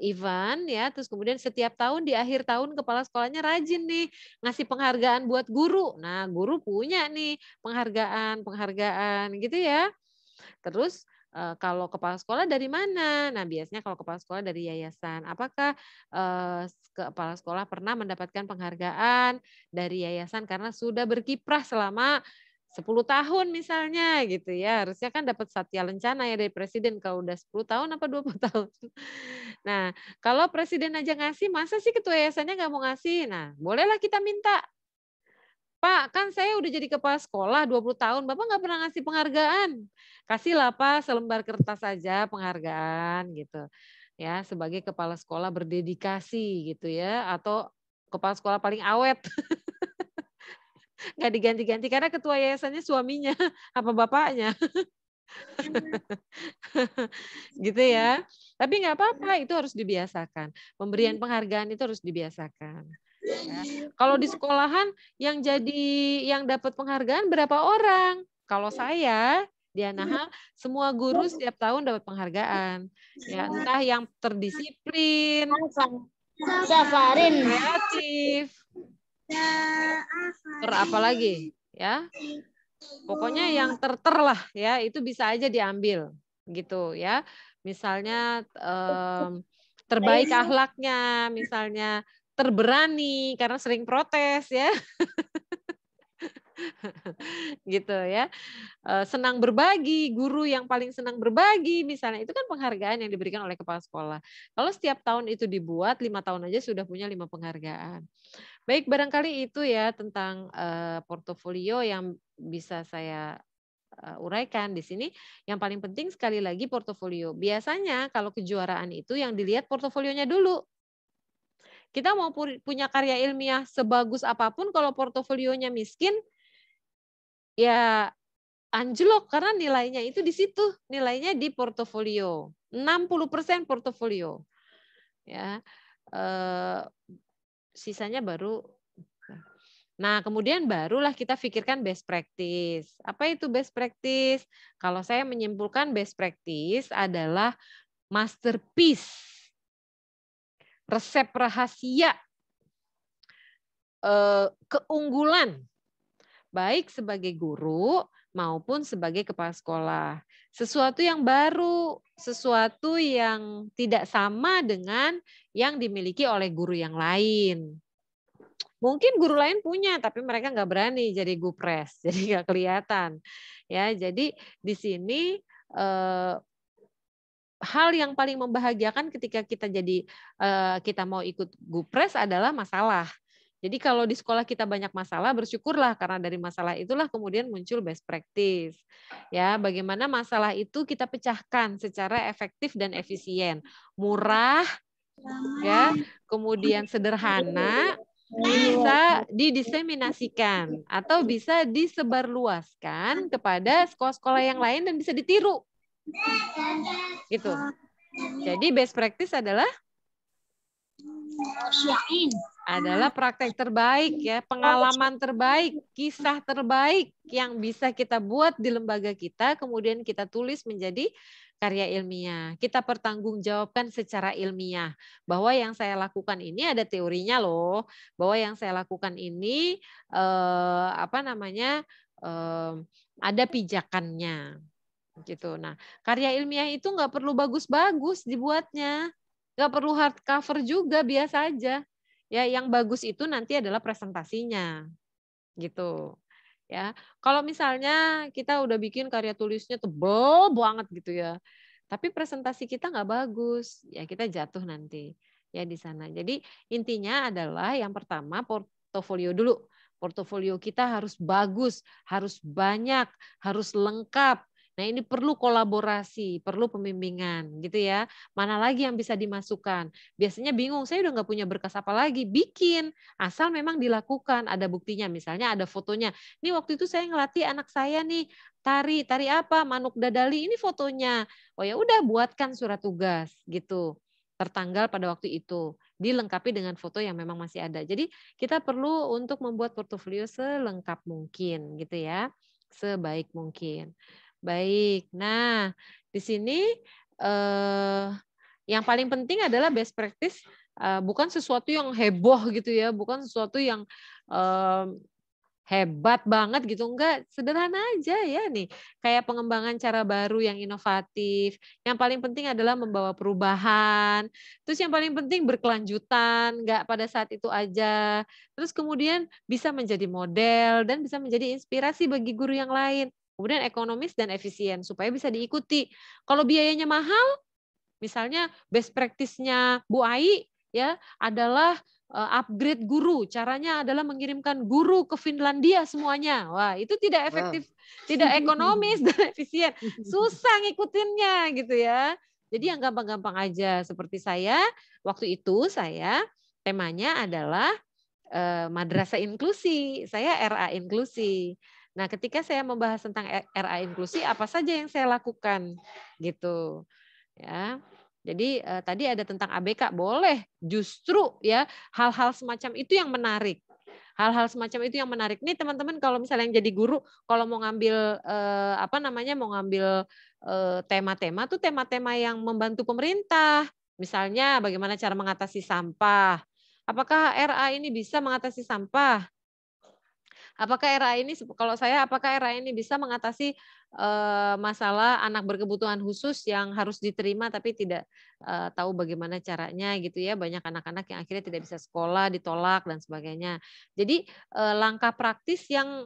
event ya, terus kemudian setiap tahun di akhir tahun kepala sekolahnya rajin nih ngasih penghargaan buat guru. Nah, guru punya nih penghargaan gitu ya. Terus kalau kepala sekolah dari mana? Nah, biasanya kalau kepala sekolah dari yayasan. Apakah kepala sekolah pernah mendapatkan penghargaan dari yayasan karena sudah berkiprah selama 10 tahun misalnya gitu ya. Harusnya kan dapat Satya Lencana ya dari presiden kalau udah 10 tahun apa 20 tahun. Nah, kalau presiden aja ngasih, masa sih ketua yayasannya nggak mau ngasih? Nah, bolehlah kita minta, Pak, kan saya udah jadi kepala sekolah 20 tahun, Bapak nggak pernah ngasih penghargaan. Kasihlah Pak selembar kertas saja penghargaan gitu. Ya, sebagai kepala sekolah berdedikasi gitu ya, atau kepala sekolah paling awet. Nggak diganti-ganti karena ketua yayasannya suaminya apa bapaknya. Gitu ya. Tapi nggak apa-apa, itu harus dibiasakan. Pemberian penghargaan itu harus dibiasakan. Ya. Kalau di sekolahan yang dapat penghargaan berapa orang? Kalau saya di Anaha semua guru setiap tahun dapat penghargaan. Ya, entah yang terdisiplin, kreatif, apa lagi ya. Pokoknya yang lah ya, itu bisa aja diambil gitu ya. Misalnya terbaik akhlaknya, misalnya terberani karena sering protes ya. Gitu ya. Senang berbagi, guru yang paling senang berbagi misalnya, itu kan penghargaan yang diberikan oleh kepala sekolah. Kalau setiap tahun itu dibuat, 5 tahun aja sudah punya 5 penghargaan. Baik, barangkali itu ya tentang portofolio yang bisa saya uraikan di sini. Yang paling penting sekali lagi portofolio. Biasanya kalau kejuaraan itu yang dilihat portofolionya dulu. Kita mau punya karya ilmiah sebagus apapun kalau portofolionya miskin, ya anjlok karena nilainya itu di situ, nilainya di portofolio. 60% portofolio. Ya. Sisanya baru. Nah, kemudian barulah kita pikirkan best practice. Apa itu best practice? Kalau saya menyimpulkan best practice adalah masterpiece, resep rahasia, keunggulan, baik sebagai guru maupun sebagai kepala sekolah. Sesuatu yang baru, sesuatu yang tidak sama dengan yang dimiliki oleh guru yang lain. Mungkin guru lain punya, tapi mereka nggak berani jadi gupres, jadi nggak kelihatan. Ya, jadi di sini hal yang paling membahagiakan ketika kita mau ikut gupres adalah masalah. Jadi kalau di sekolah kita banyak masalah, bersyukurlah karena dari masalah itulah kemudian muncul best practice. Ya, bagaimana masalah itu kita pecahkan secara efektif dan efisien, murah, ya, kemudian sederhana, bisa didiseminasikan atau bisa disebarluaskan kepada sekolah-sekolah yang lain dan bisa ditiru. Gitu. Jadi best practice adalah praktek terbaik ya, pengalaman terbaik, kisah terbaik yang bisa kita buat di lembaga kita, kemudian kita tulis menjadi karya ilmiah. Kita pertanggungjawabkan secara ilmiah bahwa yang saya lakukan ini ada teorinya loh, bahwa yang saya lakukan ini ada pijakannya. Gitu. Nah, karya ilmiah itu nggak perlu bagus-bagus dibuatnya, nggak perlu hard cover juga, biasa aja. Ya, yang bagus itu nanti adalah presentasinya, gitu. Ya, kalau misalnya kita udah bikin karya tulisnya tebel banget gitu ya, tapi presentasi kita nggak bagus, ya kita jatuh nanti. ya di sana. Jadi intinya adalah yang pertama portofolio dulu. Portofolio kita harus bagus, harus banyak, harus lengkap. Nah, ini perlu kolaborasi, perlu pembimbingan gitu ya. Mana lagi yang bisa dimasukkan? Biasanya bingung, saya udah nggak punya berkas apa lagi. Bikin, asal memang dilakukan, ada buktinya. Misalnya ada fotonya. Ini waktu itu saya ngelatih anak saya nih, tari apa? Manuk Dadali, ini fotonya. Oh ya udah, buatkan surat tugas gitu. Tertanggal pada waktu itu. Dilengkapi dengan foto yang memang masih ada. Jadi kita perlu untuk membuat portofolio selengkap mungkin gitu ya. Sebaik mungkin. Baik. Nah, di sini yang paling penting adalah best practice, bukan sesuatu yang heboh gitu ya, bukan sesuatu yang hebat banget gitu, enggak, sederhana aja ya nih. Kayak pengembangan cara baru yang inovatif, yang paling penting adalah membawa perubahan, terus yang paling penting berkelanjutan, enggak pada saat itu aja. Terus kemudian bisa menjadi model dan bisa menjadi inspirasi bagi guru yang lain. Kemudian ekonomis dan efisien supaya bisa diikuti. Kalau biayanya mahal, misalnya best practice-nya Bu Ai ya adalah upgrade guru. Caranya adalah mengirimkan guru ke Finlandia semuanya. Wah, itu tidak Wow. efektif, tidak ekonomis dan efisien. Susah ngikutinnya gitu ya. Jadi yang gampang-gampang aja seperti saya waktu itu temanya adalah madrasah inklusi. Saya RA inklusi. Nah, ketika saya membahas tentang RA inklusi, apa saja yang saya lakukan gitu. Ya. Jadi tadi ada tentang ABK, boleh. Justru ya hal-hal semacam itu yang menarik. Hal-hal semacam itu yang menarik. Nih teman-teman kalau misalnya yang jadi guru, kalau mau ngambil mau ngambil tema-tema tuh tema-tema yang membantu pemerintah. Misalnya bagaimana cara mengatasi sampah. Apakah RA ini bisa mengatasi sampah? Apakah era ini bisa mengatasi masalah anak berkebutuhan khusus yang harus diterima tapi tidak tahu bagaimana caranya gitu ya. Banyak anak-anak yang akhirnya tidak bisa sekolah, ditolak dan sebagainya. Jadi langkah praktis yang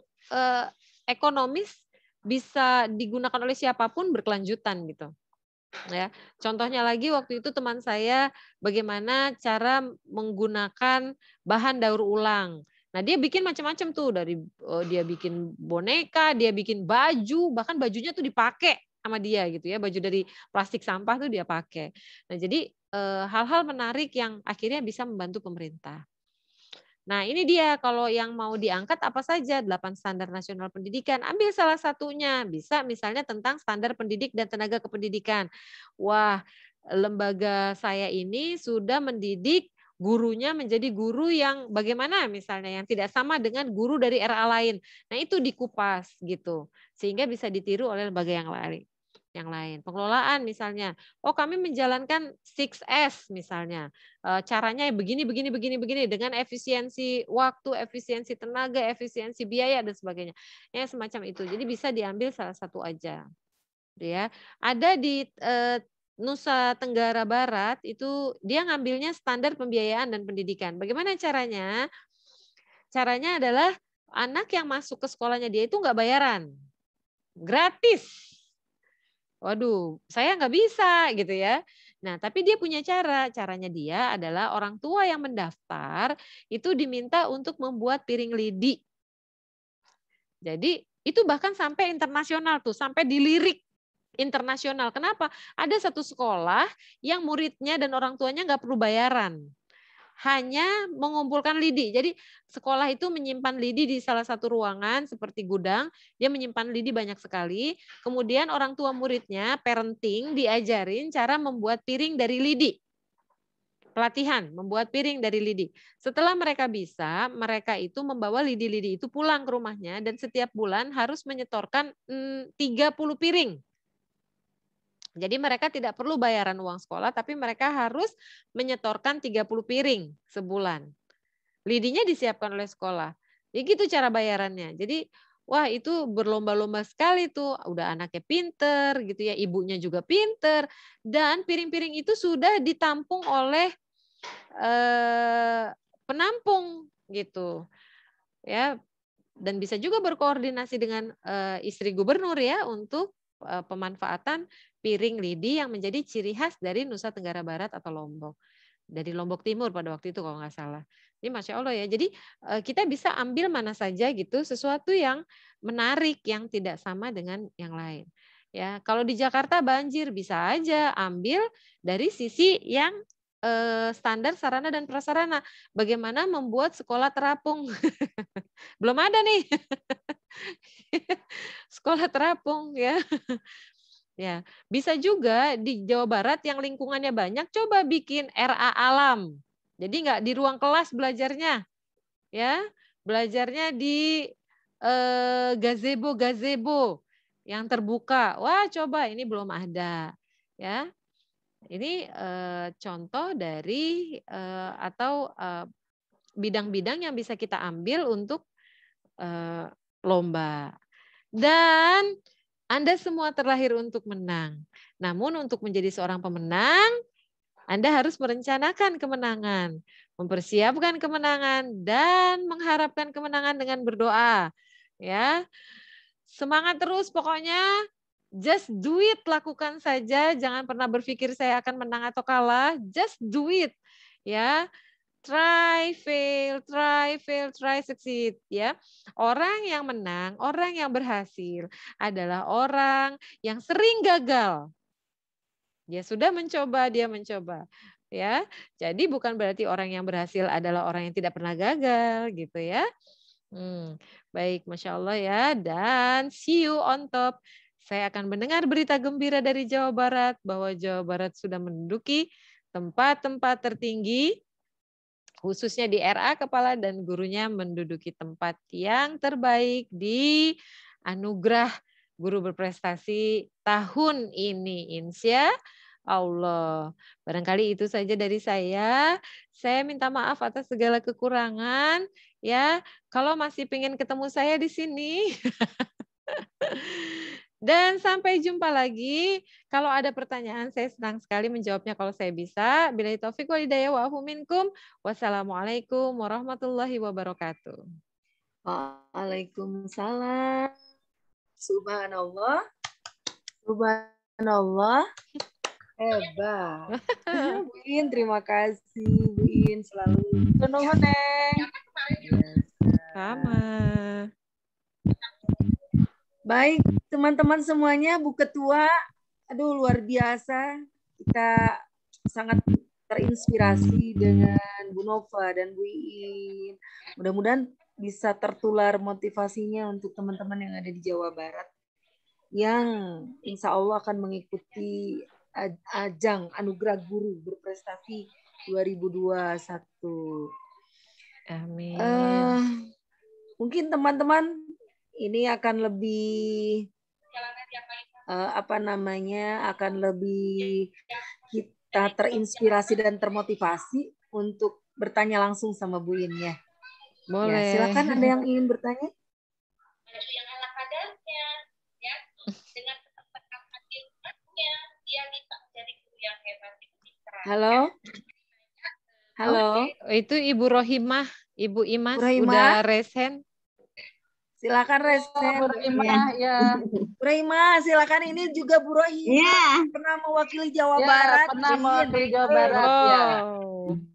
ekonomis bisa digunakan oleh siapapun berkelanjutan gitu. Ya, contohnya lagi waktu itu teman saya bagaimana cara menggunakan bahan daur ulang. Nah, dia bikin macam-macam tuh dari dia bikin boneka, dia bikin baju, bahkan bajunya tuh dipakai sama dia gitu ya, baju dari plastik sampah tuh dia pakai. Nah, jadi hal-hal menarik yang akhirnya bisa membantu pemerintah. Nah, ini dia kalau yang mau diangkat apa saja 8 standar nasional pendidikan, ambil salah satunya. Bisa misalnya tentang standar pendidik dan tenaga kependidikan. Wah, lembaga saya ini sudah mendidik gurunya menjadi guru yang bagaimana misalnya yang tidak sama dengan guru dari RA lain. Nah, itu dikupas gitu. Sehingga bisa ditiru oleh lembaga yang lain. Pengelolaan misalnya, oh kami menjalankan 6S misalnya, caranya begini dengan efisiensi waktu, efisiensi tenaga, efisiensi biaya dan sebagainya. Ya semacam itu. Jadi bisa diambil salah satu aja. Ya. Ada di Nusa Tenggara Barat itu dia ngambilnya standar pembiayaan dan pendidikan. Bagaimana caranya? Caranya adalah anak yang masuk ke sekolahnya dia itu nggak bayaran. Gratis. Waduh, saya nggak bisa gitu ya. Nah, tapi dia punya cara. Caranya dia adalah orang tua yang mendaftar itu diminta untuk membuat piring lidi. Jadi itu bahkan sampai internasional tuh, sampai dilirik internasional. Kenapa? Ada satu sekolah yang muridnya dan orang tuanya nggak perlu bayaran. Hanya mengumpulkan lidi. Jadi sekolah itu menyimpan lidi di salah satu ruangan seperti gudang, dia menyimpan lidi banyak sekali. Kemudian orang tua muridnya parenting diajarin cara membuat piring dari lidi. Pelatihan membuat piring dari lidi. Setelah mereka bisa, mereka itu membawa lidi-lidi itu pulang ke rumahnya dan setiap bulan harus menyetorkan 30 piring. Jadi mereka tidak perlu bayaran uang sekolah, tapi mereka harus menyetorkan 30 piring sebulan. Lidinya disiapkan oleh sekolah. Ya gitu cara bayarannya. Jadi wah itu berlomba-lomba sekali tuh. Udah anaknya pinter gitu ya, ibunya juga pinter. Dan piring-piring itu sudah ditampung oleh penampung gitu. Ya, dan bisa juga berkoordinasi dengan istri gubernur ya untuk pemanfaatan piring lidi yang menjadi ciri khas dari Nusa Tenggara Barat atau Lombok. dari Lombok Timur pada waktu itu kalau nggak salah. Jadi Masya Allah ya. Jadi kita bisa ambil mana saja gitu sesuatu yang menarik yang tidak sama dengan yang lain. Ya, kalau di Jakarta banjir bisa aja ambil dari sisi yang standar sarana dan prasarana. Bagaimana membuat sekolah terapung. Belum ada nih. Sekolah terapung ya. Ya, bisa juga di Jawa Barat yang lingkungannya banyak coba bikin RA alam. Jadi nggak di ruang kelas belajarnya, ya, belajarnya di gazebo yang terbuka. Wah, coba ini belum ada, ya. Ini contoh dari atau bidang-bidang yang bisa kita ambil untuk lomba. Dan Anda semua terlahir untuk menang. Namun untuk menjadi seorang pemenang, Anda harus merencanakan kemenangan, mempersiapkan kemenangan, dan mengharapkan kemenangan dengan berdoa. Ya, semangat terus pokoknya. Just do it, lakukan saja. Jangan pernah berpikir saya akan menang atau kalah. Just do it. Ya, try, fail, try, succeed. Ya, orang yang menang, orang yang berhasil adalah orang yang sering gagal. Dia sudah mencoba, dia mencoba. Ya, jadi bukan berarti orang yang berhasil adalah orang yang tidak pernah gagal, gitu ya. Baik, Masya Allah ya. Dan see you on top. Saya akan mendengar berita gembira dari Jawa Barat bahwa Jawa Barat sudah menduduki tempat-tempat tertinggi, khususnya di RA Kepala dan gurunya menduduki tempat yang terbaik di anugerah guru berprestasi tahun ini. Insya Allah. Barangkali itu saja dari saya. Saya minta maaf atas segala kekurangan. Ya, kalau masih pengen ketemu saya di sini. Dan sampai jumpa lagi. Kalau ada pertanyaan, saya senang sekali menjawabnya kalau saya bisa. Billahi taufiq wal hidayah wa afu minkum. Wassalamualaikum warahmatullahi wabarakatuh. Waalaikumsalam. Subhanallah. Subhanallah. Hebat. Bu In, terima kasih. Bu In selalu penuh Neng. Sama. Baik, teman-teman semuanya, Bu Ketua, aduh luar biasa. Kita sangat terinspirasi dengan Bu Nova dan Bu In. Mudah-mudahan bisa tertular motivasinya untuk teman-teman yang ada di Jawa Barat yang insya Allah akan mengikuti ajang Anugerah Guru Berprestasi 2021. Amin. Mungkin teman-teman ini akan lebih akan lebih kita terinspirasi dan termotivasi untuk bertanya langsung sama Bu In ya. Boleh. Ya, silakan ada yang ingin bertanya? Yang ala kadarnya, ya, dengan ketepatan ilmunya, dia bisa menjadi guru yang hebat di kita. Halo. Halo. Oh, itu Ibu Rohimah, Ibu Imas udah raise hand. Silakan Resen. Bu Rohimah, ya. Bu Rohimah, silakan. Ini juga Bu Rohimah pernah mewakili Jawa Barat. Pernah mewakili Jawa Barat. Ya.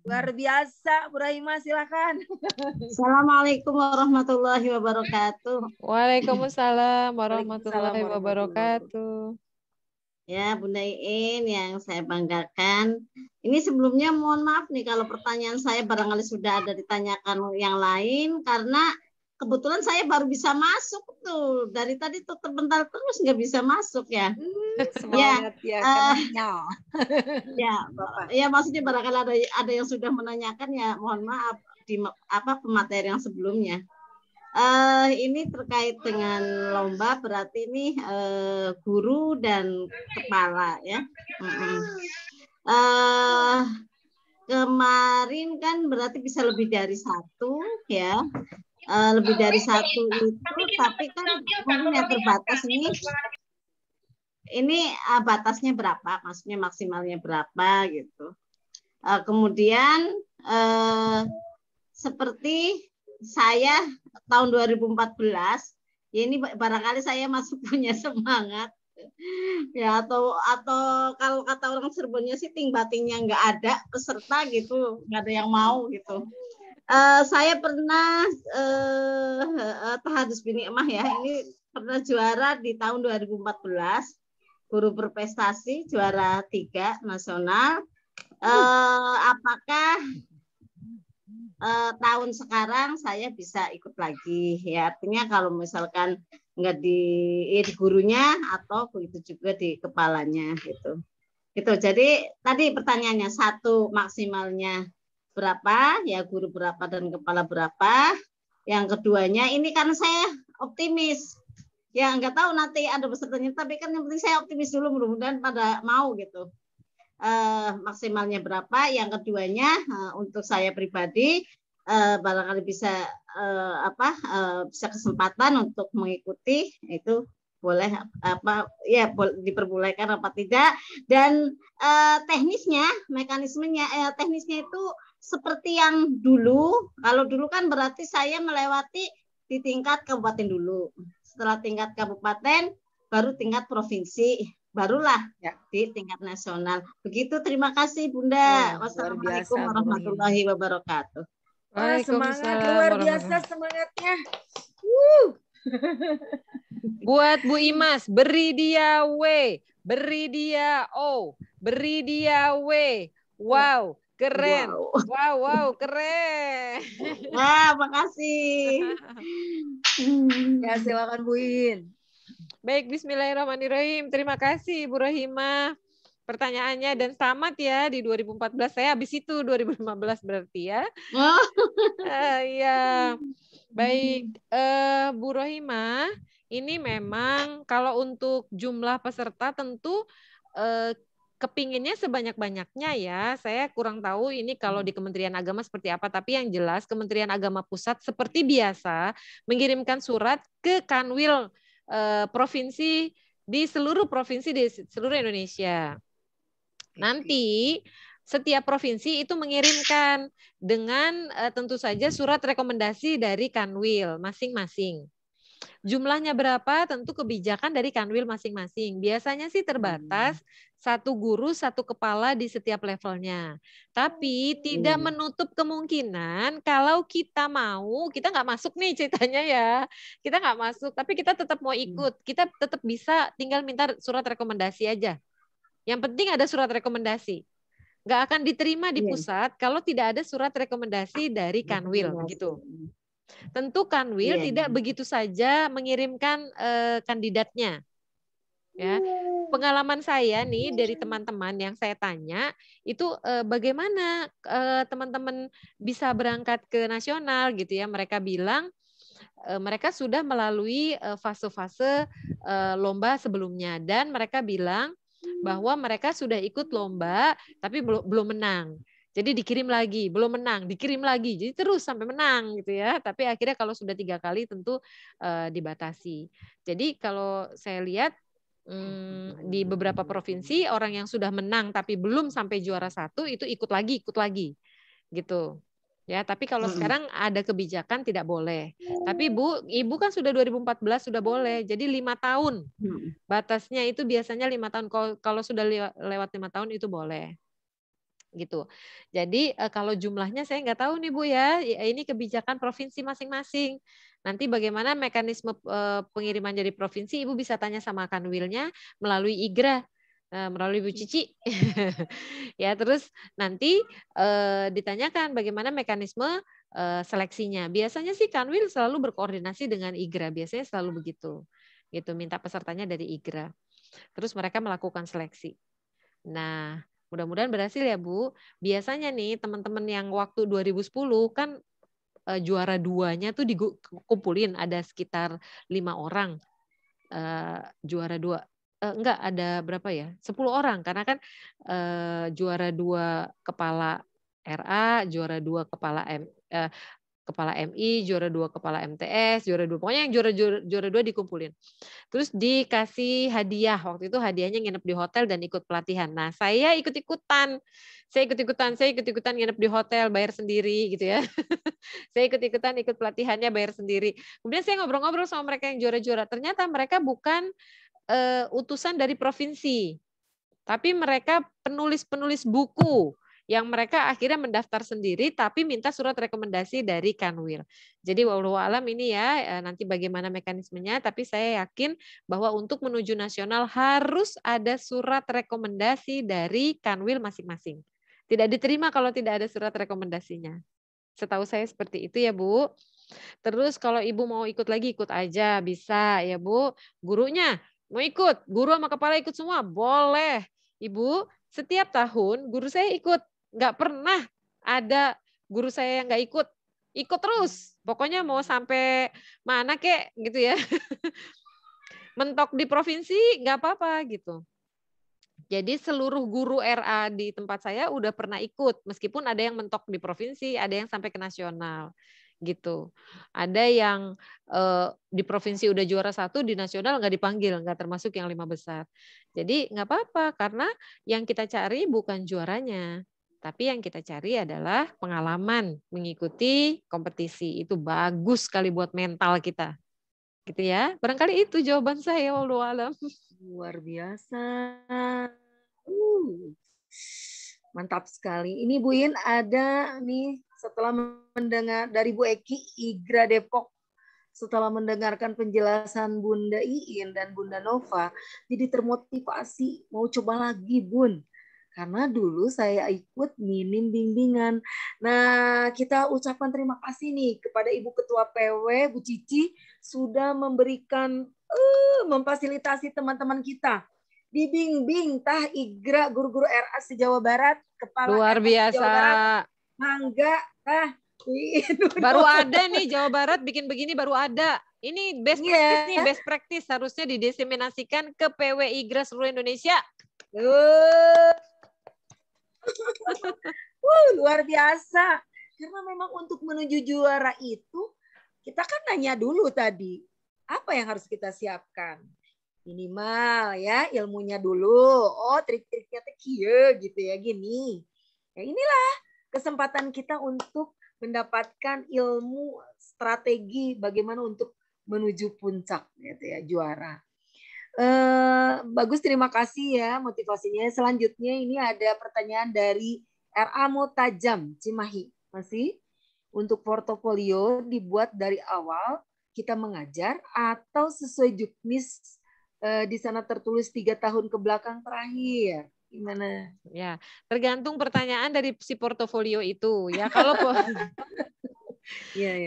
Luar biasa, Bu Rohimah, silakan. Assalamualaikum warahmatullahi wabarakatuh. Waalaikumsalam warahmatullahi wabarakatuh. Ya, Bunda Iin yang saya banggakan. Ini sebelumnya mohon maaf nih kalau pertanyaan saya barangkali sudah ada ditanyakan yang lain karena kebetulan saya baru bisa masuk tuh. Dari tadi tuh terbentar terus nggak bisa masuk ya. Semangat ya. Ya maksudnya barangkali ada yang sudah menanyakan ya mohon maaf di pemateri yang sebelumnya. Ini terkait dengan lomba berarti ini guru dan kepala ya. Kemarin kan berarti bisa lebih dari satu ya. Lebih dari satu itu, tapi kan mungkin yang terbatas ini batasnya berapa, maksudnya maksimalnya berapa gitu. Kemudian seperti saya tahun 2014, ya ini barangkali saya masih punya semangat Ya atau kalau kata orang Cirebonnya sih ting batingnya nggak ada peserta gitu, nggak ada yang mau gitu. Saya pernah Tahadus Bin Nikmah ya, ini pernah juara di tahun 2014, guru berprestasi juara 3 nasional. Apakah tahun sekarang saya bisa ikut lagi? Ya artinya kalau misalkan nggak di gurunya atau begitu juga di kepalanya gitu. Gitu. Jadi tadi pertanyaannya, 1 maksimalnya berapa, ya guru berapa dan kepala berapa. Yang keduanya, ini kan saya optimis. Ya nggak tahu nanti ada pesertanya, tapi kan yang penting saya optimis dulu, mudah-mudahan pada mau gitu. Maksimalnya berapa. Yang keduanya, untuk saya pribadi barangkali bisa bisa kesempatan untuk mengikuti, itu boleh diperbolehkan apa tidak. Dan teknisnya, mekanismenya, teknisnya itu seperti yang dulu. Kalau dulu kan berarti saya melewati di tingkat kabupaten dulu. Setelah tingkat kabupaten, baru tingkat provinsi, barulah di tingkat nasional. Begitu, terima kasih Bunda. Wassalamualaikum warahmatullahi wabarakatuh. Wah, semangat luar biasa semangatnya. Buat Bu Imas, beri dia W, beri dia O, beri dia W. Wow, keren. Wow, keren. Wah, makasih. Ya, silakan Bu In. Baik, bismillahirrahmanirrahim. Terima kasih Bu Rahimah pertanyaannya, dan selamat ya di 2014. Saya habis itu 2015 berarti ya. Ya. Baik, Bu Rohimah, ini memang kalau untuk jumlah peserta tentu kepinginnya sebanyak-banyaknya ya. Saya kurang tahu ini kalau di Kementerian Agama seperti apa, tapi yang jelas Kementerian Agama Pusat seperti biasa mengirimkan surat ke Kanwil provinsi di seluruh provinsi di seluruh Indonesia. Nanti setiap provinsi itu mengirimkan dengan tentu saja surat rekomendasi dari Kanwil masing-masing. Jumlahnya berapa tentu kebijakan dari Kanwil masing-masing. Biasanya sih terbatas 1 guru 1 kepala di setiap levelnya. Tapi tidak menutup kemungkinan kalau kita mau, kita nggak masuk nih ceritanya ya. Kita nggak masuk, tapi kita tetap mau ikut. Kita tetap bisa tinggal minta surat rekomendasi aja. Yang penting ada surat rekomendasi. Nggak akan diterima di pusat kalau tidak ada surat rekomendasi dari Kanwil gitu. Tentu Kanwil tidak begitu saja mengirimkan kandidatnya. Ya. Pengalaman saya nih dari teman-teman yang saya tanya itu bagaimana teman-teman bisa berangkat ke nasional gitu ya. Mereka bilang mereka sudah melalui fase-fase lomba sebelumnya, dan mereka bilang bahwa mereka sudah ikut lomba tapi belum menang. Jadi dikirim lagi, belum menang, dikirim lagi. Jadi terus sampai menang gitu ya. Tapi akhirnya kalau sudah 3 kali tentu dibatasi. Jadi kalau saya lihat di beberapa provinsi orang yang sudah menang tapi belum sampai juara 1 itu ikut lagi gitu. Ya, tapi kalau sekarang ada kebijakan tidak boleh. Tapi Ibu kan sudah 2014 sudah boleh. Jadi 5 tahun. Batasnya itu biasanya 5 tahun. Kalau sudah lewat 5 tahun itu boleh. Gitu. Jadi kalau jumlahnya saya nggak tahu nih Bu ya. Ini kebijakan provinsi masing-masing. Nanti bagaimana mekanisme pengiriman dari provinsi, Ibu bisa tanya sama Kanwilnya melalui IGRA. Melalui Bu Cici. Ya, terus nanti ditanyakan bagaimana mekanisme seleksinya. Biasanya sih Kanwil selalu berkoordinasi dengan IGRA, biasanya selalu begitu. Gitu, minta pesertanya dari IGRA. Terus mereka melakukan seleksi. Nah, mudah-mudahan berhasil ya, Bu. Biasanya nih teman-teman yang waktu 2010 kan juara 2-nya tuh dikumpulin, ada sekitar 5 orang juara 2. Enggak, ada berapa ya? 10 orang, karena kan juara 2 kepala RA, juara 2 kepala kepala MI, juara 2 kepala MTS, juara 2. Pokoknya yang juara 2 dikumpulin. Terus dikasih hadiah. Waktu itu hadiahnya nginep di hotel dan ikut pelatihan. Nah, saya ikut-ikutan. Saya ikut-ikutan nginep di hotel, bayar sendiri gitu ya. Saya ikut-ikutan ikut pelatihannya, bayar sendiri. Kemudian saya ngobrol-ngobrol sama mereka yang juara-juara. Ternyata mereka bukan utusan dari provinsi. Tapi mereka penulis-penulis buku yang mereka akhirnya mendaftar sendiri tapi minta surat rekomendasi dari Kanwil. Jadi wallahu alam ini ya nanti bagaimana mekanismenya, tapi saya yakin bahwa untuk menuju nasional harus ada surat rekomendasi dari Kanwil masing-masing. Tidak diterima kalau tidak ada surat rekomendasinya. Setahu saya seperti itu ya Bu. Terus kalau Ibu mau ikut lagi ikut aja bisa ya Bu. Gurunya mau ikut, guru sama kepala ikut semua, boleh. Ibu, setiap tahun guru saya ikut. Nggak pernah ada guru saya yang nggak ikut. Ikut terus. Pokoknya mau sampai mana kek gitu ya. Mentok di provinsi nggak apa-apa gitu. Jadi seluruh guru RA di tempat saya udah pernah ikut. Meskipun ada yang mentok di provinsi, ada yang sampai ke nasional. Gitu. Ada yang di provinsi udah juara 1, di nasional nggak dipanggil, nggak termasuk yang 5 besar. Jadi nggak apa-apa, karena yang kita cari bukan juaranya, tapi yang kita cari adalah pengalaman mengikuti kompetisi. Itu bagus sekali buat mental kita. Gitu ya. Barangkali itu jawaban saya, wallahu alam. Luar biasa. Mantap sekali. Ini Bu In ada nih setelah mendengar dari Bu Eki, Igra Depok, setelah mendengarkan penjelasan Bunda Iin dan Bunda Nova, jadi termotivasi mau coba lagi Bun. Karena dulu saya ikut minim bimbingan. Nah, kita ucapkan terima kasih nih kepada Ibu Ketua PW, Bu Cici, sudah memberikan, memfasilitasi teman-teman kita. Dibimbing tah Igra guru-guru RA se-Jawa Barat, kepala luar biasa. Jawa Barat, mangga tah. Baru ada nih Jawa Barat bikin begini baru ada. Ini best practice nih, best practice harusnya didiseminasikan ke PW Igra seluruh Indonesia. Luar biasa. Karena memang untuk menuju juara itu kita kan nanya dulu tadi apa yang harus kita siapkan. Minimal ya ilmunya dulu. Oh trik-triknya gitu ya gini. Ya inilah kesempatan kita untuk mendapatkan ilmu strategi bagaimana untuk menuju puncak gitu ya juara. Bagus, terima kasih ya motivasinya. Selanjutnya ini ada pertanyaan dari RA Mutajam Cimahi. Masih untuk portofolio dibuat dari awal kita mengajar atau sesuai juknis di sana tertulis 3 tahun ke belakang terakhir. Gimana? Ya, tergantung pertanyaan dari si portofolio itu ya. Kalau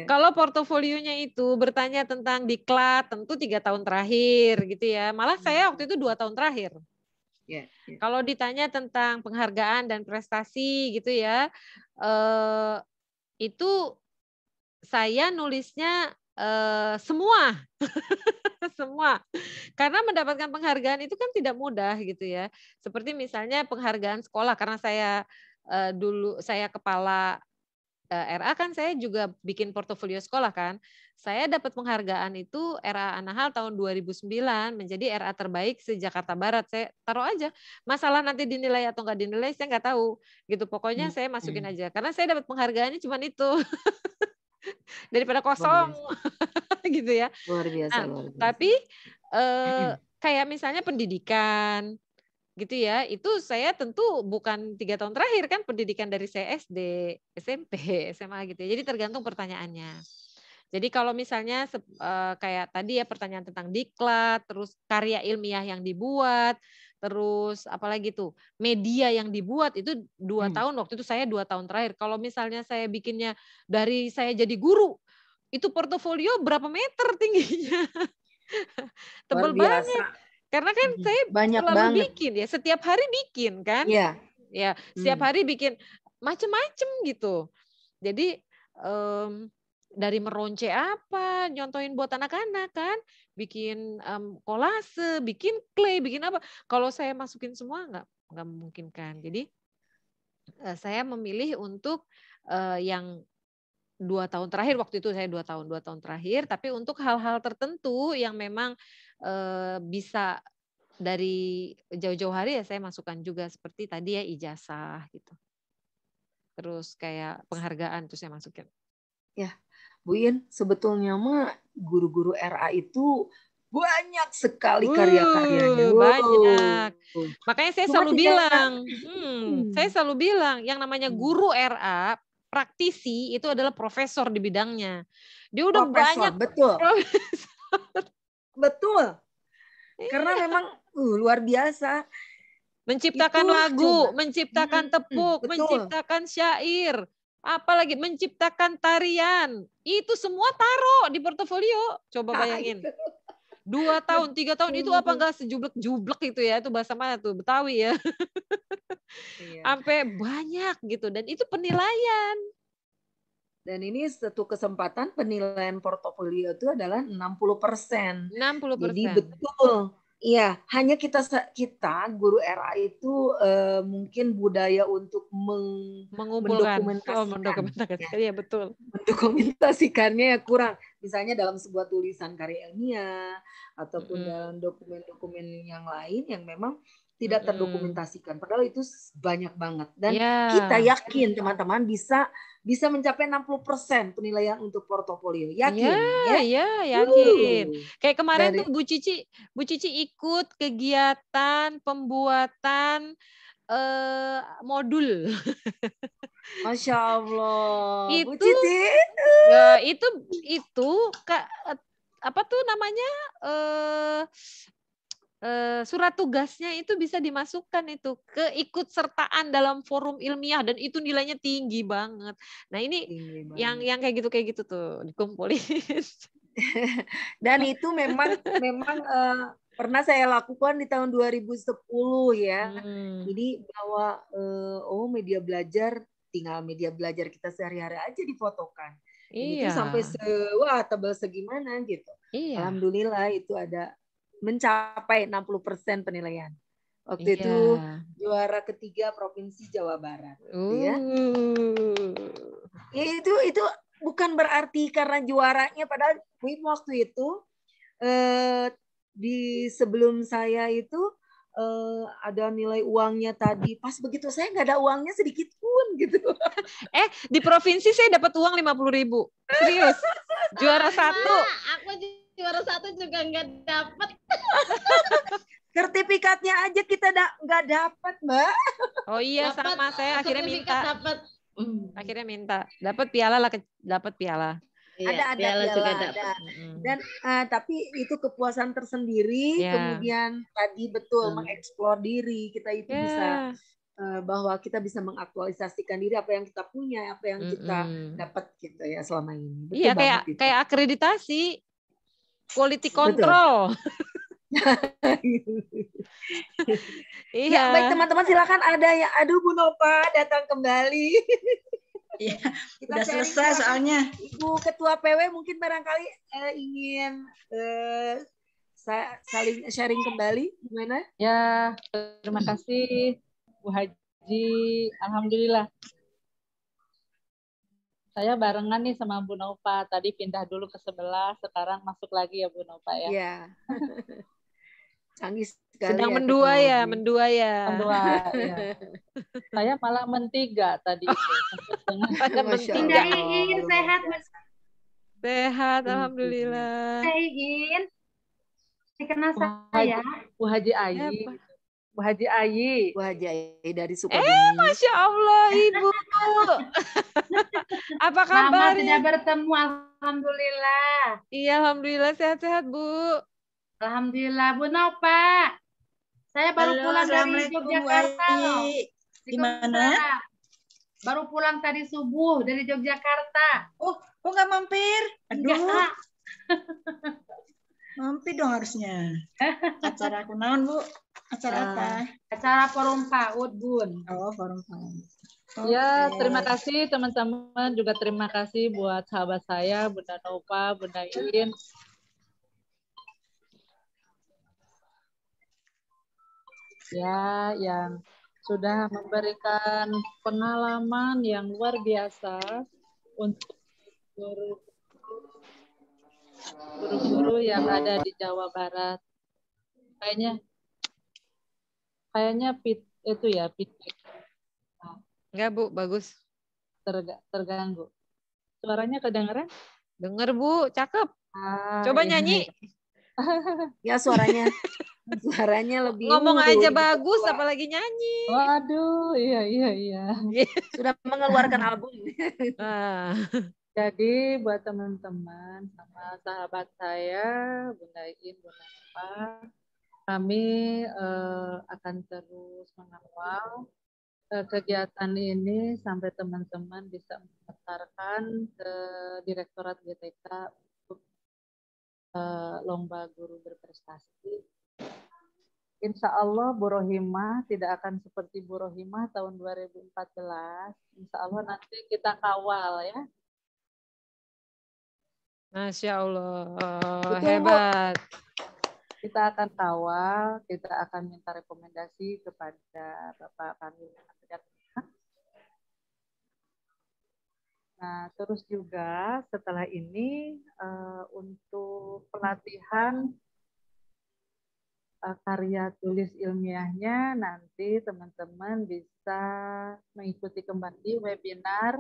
kalau portofolionya itu bertanya tentang diklat, tentu 3 tahun terakhir gitu ya. Malah saya waktu itu 2 tahun terakhir. Kalau ditanya tentang penghargaan dan prestasi gitu ya, itu saya nulisnya semua. Semua. Karena mendapatkan penghargaan itu kan tidak mudah gitu ya. Seperti misalnya penghargaan sekolah, karena saya dulu saya kepala RA kan saya juga bikin portofolio sekolah kan. Saya dapat penghargaan itu RA Anahal tahun 2009 menjadi RA terbaik se-Jakarta Barat. Saya taruh aja. Masalah nanti dinilai atau nggak dinilai saya nggak tahu. Gitu pokoknya saya masukin aja. Karena saya dapat penghargaannya cuma itu. Daripada kosong. Gitu ya. Luar biasa, nah, luar biasa. Tapi kayak misalnya pendidikan gitu ya, itu saya tentu bukan 3 tahun terakhir kan pendidikan dari saya SD, SMP, SMA gitu ya. Jadi tergantung pertanyaannya. Jadi kalau misalnya kayak tadi ya pertanyaan tentang diklat, terus karya ilmiah yang dibuat, terus apalagi tuh media yang dibuat itu 2 tahun, waktu itu saya 2 tahun terakhir. Kalau misalnya saya bikinnya dari saya jadi guru, itu portofolio berapa meter tingginya. Tebel banget. Karena kan saya banyak selalu banget bikin ya, setiap hari bikin kan. Iya. Ya, setiap hari bikin macem-macem gitu. Jadi dari meronce apa, nyontohin buat anak-anak kan, bikin kolase, bikin clay, bikin apa. Kalau saya masukin semua nggak memungkinkan. Jadi saya memilih untuk yang 2 tahun terakhir, waktu itu saya 2 tahun terakhir, tapi untuk hal-hal tertentu yang memang bisa dari jauh-jauh hari ya saya masukkan juga seperti tadi ya ijazah gitu. Terus kayak penghargaan tuh saya masukin. Ya, Bu In, sebetulnya mah guru-guru RA itu banyak sekali karya-karyanya. Banyak. Makanya saya Cuma selalu tinggal- bilang, saya selalu bilang, yang namanya guru RA, praktisi itu adalah profesor di bidangnya. Dia udah Profesor, banyak betul. profesor. Betul. Karena memang luar biasa. Menciptakan Itu lagu, coba. menciptakan tepuk, betul. menciptakan syair, apalagi menciptakan tarian. Itu semua taruh di portofolio. Coba bayangin. 2 tahun, 3 tahun itu apa enggak sejublek-jublek itu ya, itu bahasa mana tuh, Betawi ya. Iya. Sampai banyak gitu, dan itu penilaian. Dan ini satu kesempatan penilaian portofolio itu adalah 60%. 60%. Jadi betul. Iya, hanya kita guru RA itu mungkin budaya untuk mengumpulkan, mendokumentasikan. Iya betul. Mendokumentasikannya ya kurang. Misalnya dalam sebuah tulisan karya ilmiah ataupun dalam dokumen-dokumen yang lain yang memang tidak terdokumentasikan. Padahal itu banyak banget. Dan kita yakin teman-teman bisa mencapai 60% penilaian untuk portofolio. Yakin? Iya, yakin. Kayak kemarin tuh Bu Cici ikut kegiatan pembuatan modul. Masya Allah. Itu, Bu Cici. itu apa tuh namanya? Surat tugasnya itu bisa dimasukkan itu keikutsertaan dalam forum ilmiah, dan itu nilainya tinggi banget. Nah ini yang kayak gitu tuh dikumpulin. Dan itu memang pernah saya lakukan di tahun 2010 ya. Jadi bahwa media belajar, tinggal media belajar kita sehari-hari aja difotokan. Itu sampai tebal segimana gitu. Iya. Alhamdulillah itu ada mencapai 60% penilaian. Waktu itu juara ketiga Provinsi Jawa Barat. Ya. Itu bukan berarti karena juaranya, padahal waktu itu di sebelum saya itu ada nilai uangnya tadi. Pas begitu saya nggak ada uangnya sedikit pun gitu. Di provinsi saya dapat uang 50.000. Serius. Juara 1. Aku juara 1 juga nggak dapat. Sertifikatnya aja kita nggak dapat, Mbak. Oh iya, sama saya akhirnya minta. Akhirnya minta. Dapat piala lah, dapat piala. Ada piala juga ada. Dan tapi itu kepuasan tersendiri. Kemudian tadi betul mengeksplor diri kita itu bisa bahwa kita bisa mengaktualisasikan diri, apa yang kita punya, apa yang kita dapat gitu ya selama ini. Betul kayak akreditasi, quality control. Ya, baik teman-teman, silakan ada ya. Aduh, Bu Nova datang kembali. Ya, udah selesai soalnya. Ibu Ketua PW mungkin barangkali ingin saling sharing kembali, gimana? Ya, terima kasih Bu Haji. Alhamdulillah. Saya barengan nih sama Bu Nova. Tadi pindah dulu ke sebelah, sekarang masuk lagi ya Bu Nova ya. Iya. Canggih sekali. Sedang mendua ya. Mendua ya. Saya malah mentiga tadi itu. Sehat, Mas. Sehat, alhamdulillah. Saya ingin dikenal saya. Bu Haji Ayi. Bu Haji Ayi. Bu Haji Ayi dari Sukabumi. Masya Allah, Ibu. Apa kabar? Lama tidak bertemu, alhamdulillah. Iya, alhamdulillah sehat-sehat, Bu. Alhamdulillah, Bu Nova. Saya baru pulang dari Yogyakarta. Gimana? Baru pulang tadi subuh dari Yogyakarta. Oh, kok nggak mampir? Aduh. Enggak. Mampir dong harusnya. Acara kunaon, Bu? Acara apa? Acara Forum PAUD, Bun. Oh, Forum PAUD. Ya, terima kasih teman-teman. Juga terima kasih buat sahabat saya, Bunda Nova, Bunda Iin. Ya, yang sudah memberikan pengalaman yang luar biasa untuk guru-guru yang ada di Jawa Barat. Kayaknya itu ya feedback. Enggak, Bu, bagus. Terganggu. Suaranya kedengeran? Dengar, Bu, cakep. Coba nyanyi. Ya suaranya lebih Ngomong unggul aja Ibu bagus, Ketua. apalagi nyanyi. Waduh, iya. Sudah mengeluarkan album. Ah. Jadi buat teman-teman sama sahabat saya, Bunda Iin, Bunda Nova, kami akan terus mengawal kegiatan ini sampai teman-teman bisa mendaftarkan ke Direktorat GTK untuk lomba guru berprestasi. Insya Allah Bu Rohimah tidak akan seperti Bu Rohimah tahun 2014. Insya Allah nanti kita kawal ya. Masya Allah, Betul, Bu. hebat. Kita akan kawal, kita akan minta rekomendasi kepada Bapak kami. Nah, terus juga setelah ini untuk pelatihan karya tulis ilmiahnya nanti teman-teman bisa mengikuti kembali webinar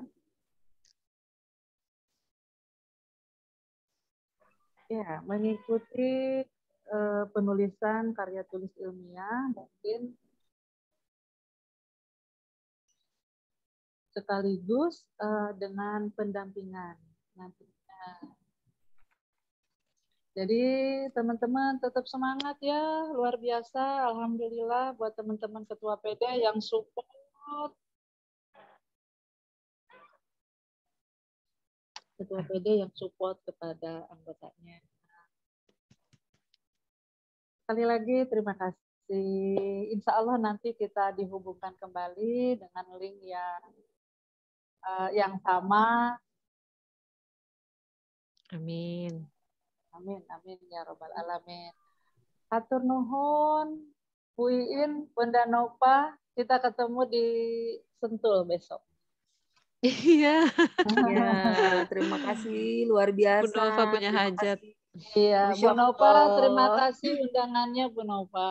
ya, mengikuti penulisan karya tulis ilmiah mungkin sekaligus dengan pendampingan nantinya. Jadi teman-teman tetap semangat ya, luar biasa. Alhamdulillah buat teman-teman Ketua PD yang support. Ketua PD yang support kepada anggotanya. Sekali lagi terima kasih. Insya Allah nanti kita dihubungkan kembali dengan link yang sama. Amin. Amin, amin ya robbal alamin. Hatur nuhun, Bu Iin, Bunda Nova, kita ketemu di Sentul besok. Iya. Ya, terima kasih luar biasa. Bu Nova punya Terima hajat. kasih. Iya, Bu Masya Nova, Allah. terima kasih undangannya Bu Nova.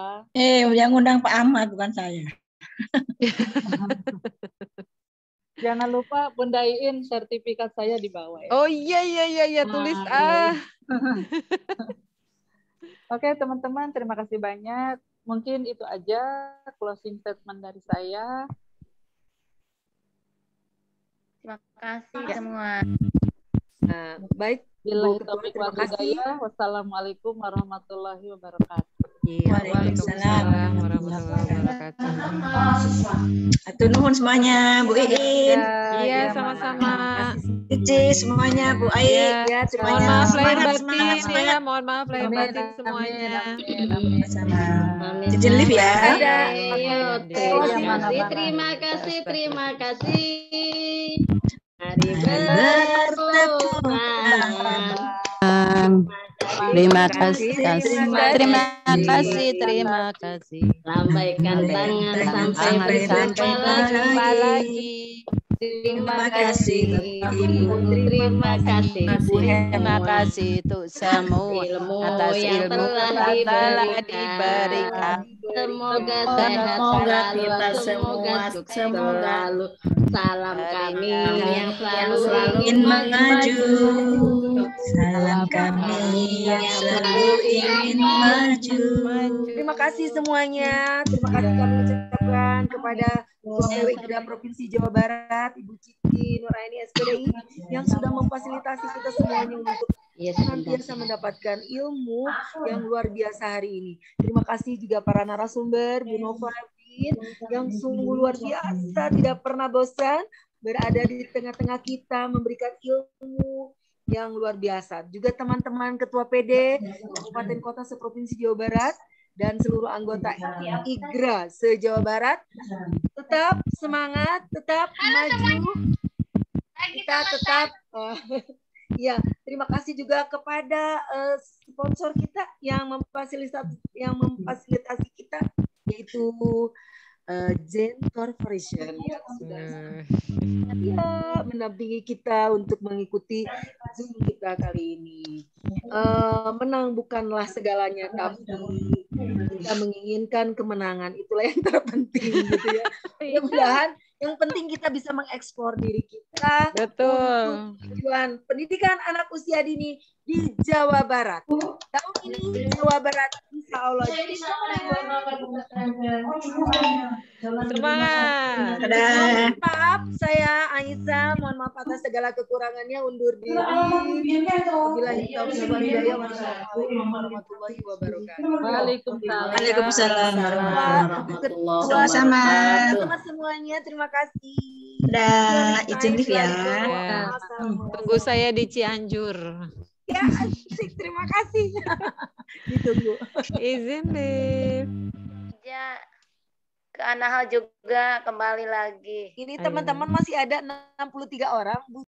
Yang undang Pak Ahmad bukan saya. Jangan lupa Bunda Iin, sertifikat saya di bawah ya. Oh iya, tulis Oke teman-teman, terima kasih banyak. Mungkin itu aja closing statement dari saya. Terima kasih semua. Nah, baik. Billahi Bu Ketua, taufiq terima wal kasih. hidayah. Wassalamualaikum warahmatullahi wabarakatuh. Waalaikumsalam warahmatullahi wabarakatuh. Hatur nuhun semuanya, Bu Iin. Iya, sama-sama. Cici semuanya, Bu Ai. Ya, Mohon semuanya. maaf lahir Semangat, batin semangat, ya, semangat. mohon maaf lahir Amin, batin semuanya. amin. Sama. Amin. Cici live ya. Dadah. Terima kasih. Hari Terima kasih. Lambaikan tangan sampai berjumpa lagi. Terima kasih Ibu, terima kasih Bu. Terima kasih untuk semua Ilmu atas yang ilmu telah diberikan. Semoga sehat selalu, semoga sukses selalu. Salam kami yang selalu ingin maju. Salam kami yang selalu ingin maju. Terima kasih semuanya. Terima kasih kami ucapkan kepada Ketua PWIKDA Provinsi Jawa Barat, Ibu Cici Nuraini SPDI, yang sudah memfasilitasi kita semuanya untuk senantiasa mendapatkan ilmu yang luar biasa hari ini. Terima kasih juga para narasumber, Bu Nova, yang sungguh luar biasa, tidak pernah bosan berada di tengah-tengah kita, memberikan ilmu yang luar biasa. Juga teman-teman Ketua PD Kabupaten Kota seprovinsi Jawa Barat dan seluruh anggota IGRA se-Jawa Barat, tetap semangat, tetap maju, kita tetap ya, terima kasih juga kepada sponsor kita yang memfasilitasi kita, yaitu Zen Corporation yang sudah mendampingi kita untuk mengikuti Zoom kita kali ini. Menang bukanlah segalanya, tapi kita menginginkan kemenangan, itulah yang terpenting gitu ya. Mudah-mudahan yang penting kita bisa mengekspor diri kita. Betul. Untuk tujuan pendidikan anak usia dini di Jawa Barat. Tahun ini Jawa Barat, insya Allah. Jadi Semangat. mohon maaf saya Aisyah, mohon maaf atas segala kekurangannya, undur diri. Wabillahi taufiq wal hidayah. Wassalamualaikum warahmatullahi wabarakatuh. Waalaikumsalam. warahmatullahi Sama-sama. Teman semuanya, terima kasih. Udah izin live ya. Ya. Tunggu saya di Cianjur. Ya, asik, terima kasih. Ditunggu. Izin live. Ya, ke Anahal juga kembali lagi. Ini teman-teman masih ada 63 orang.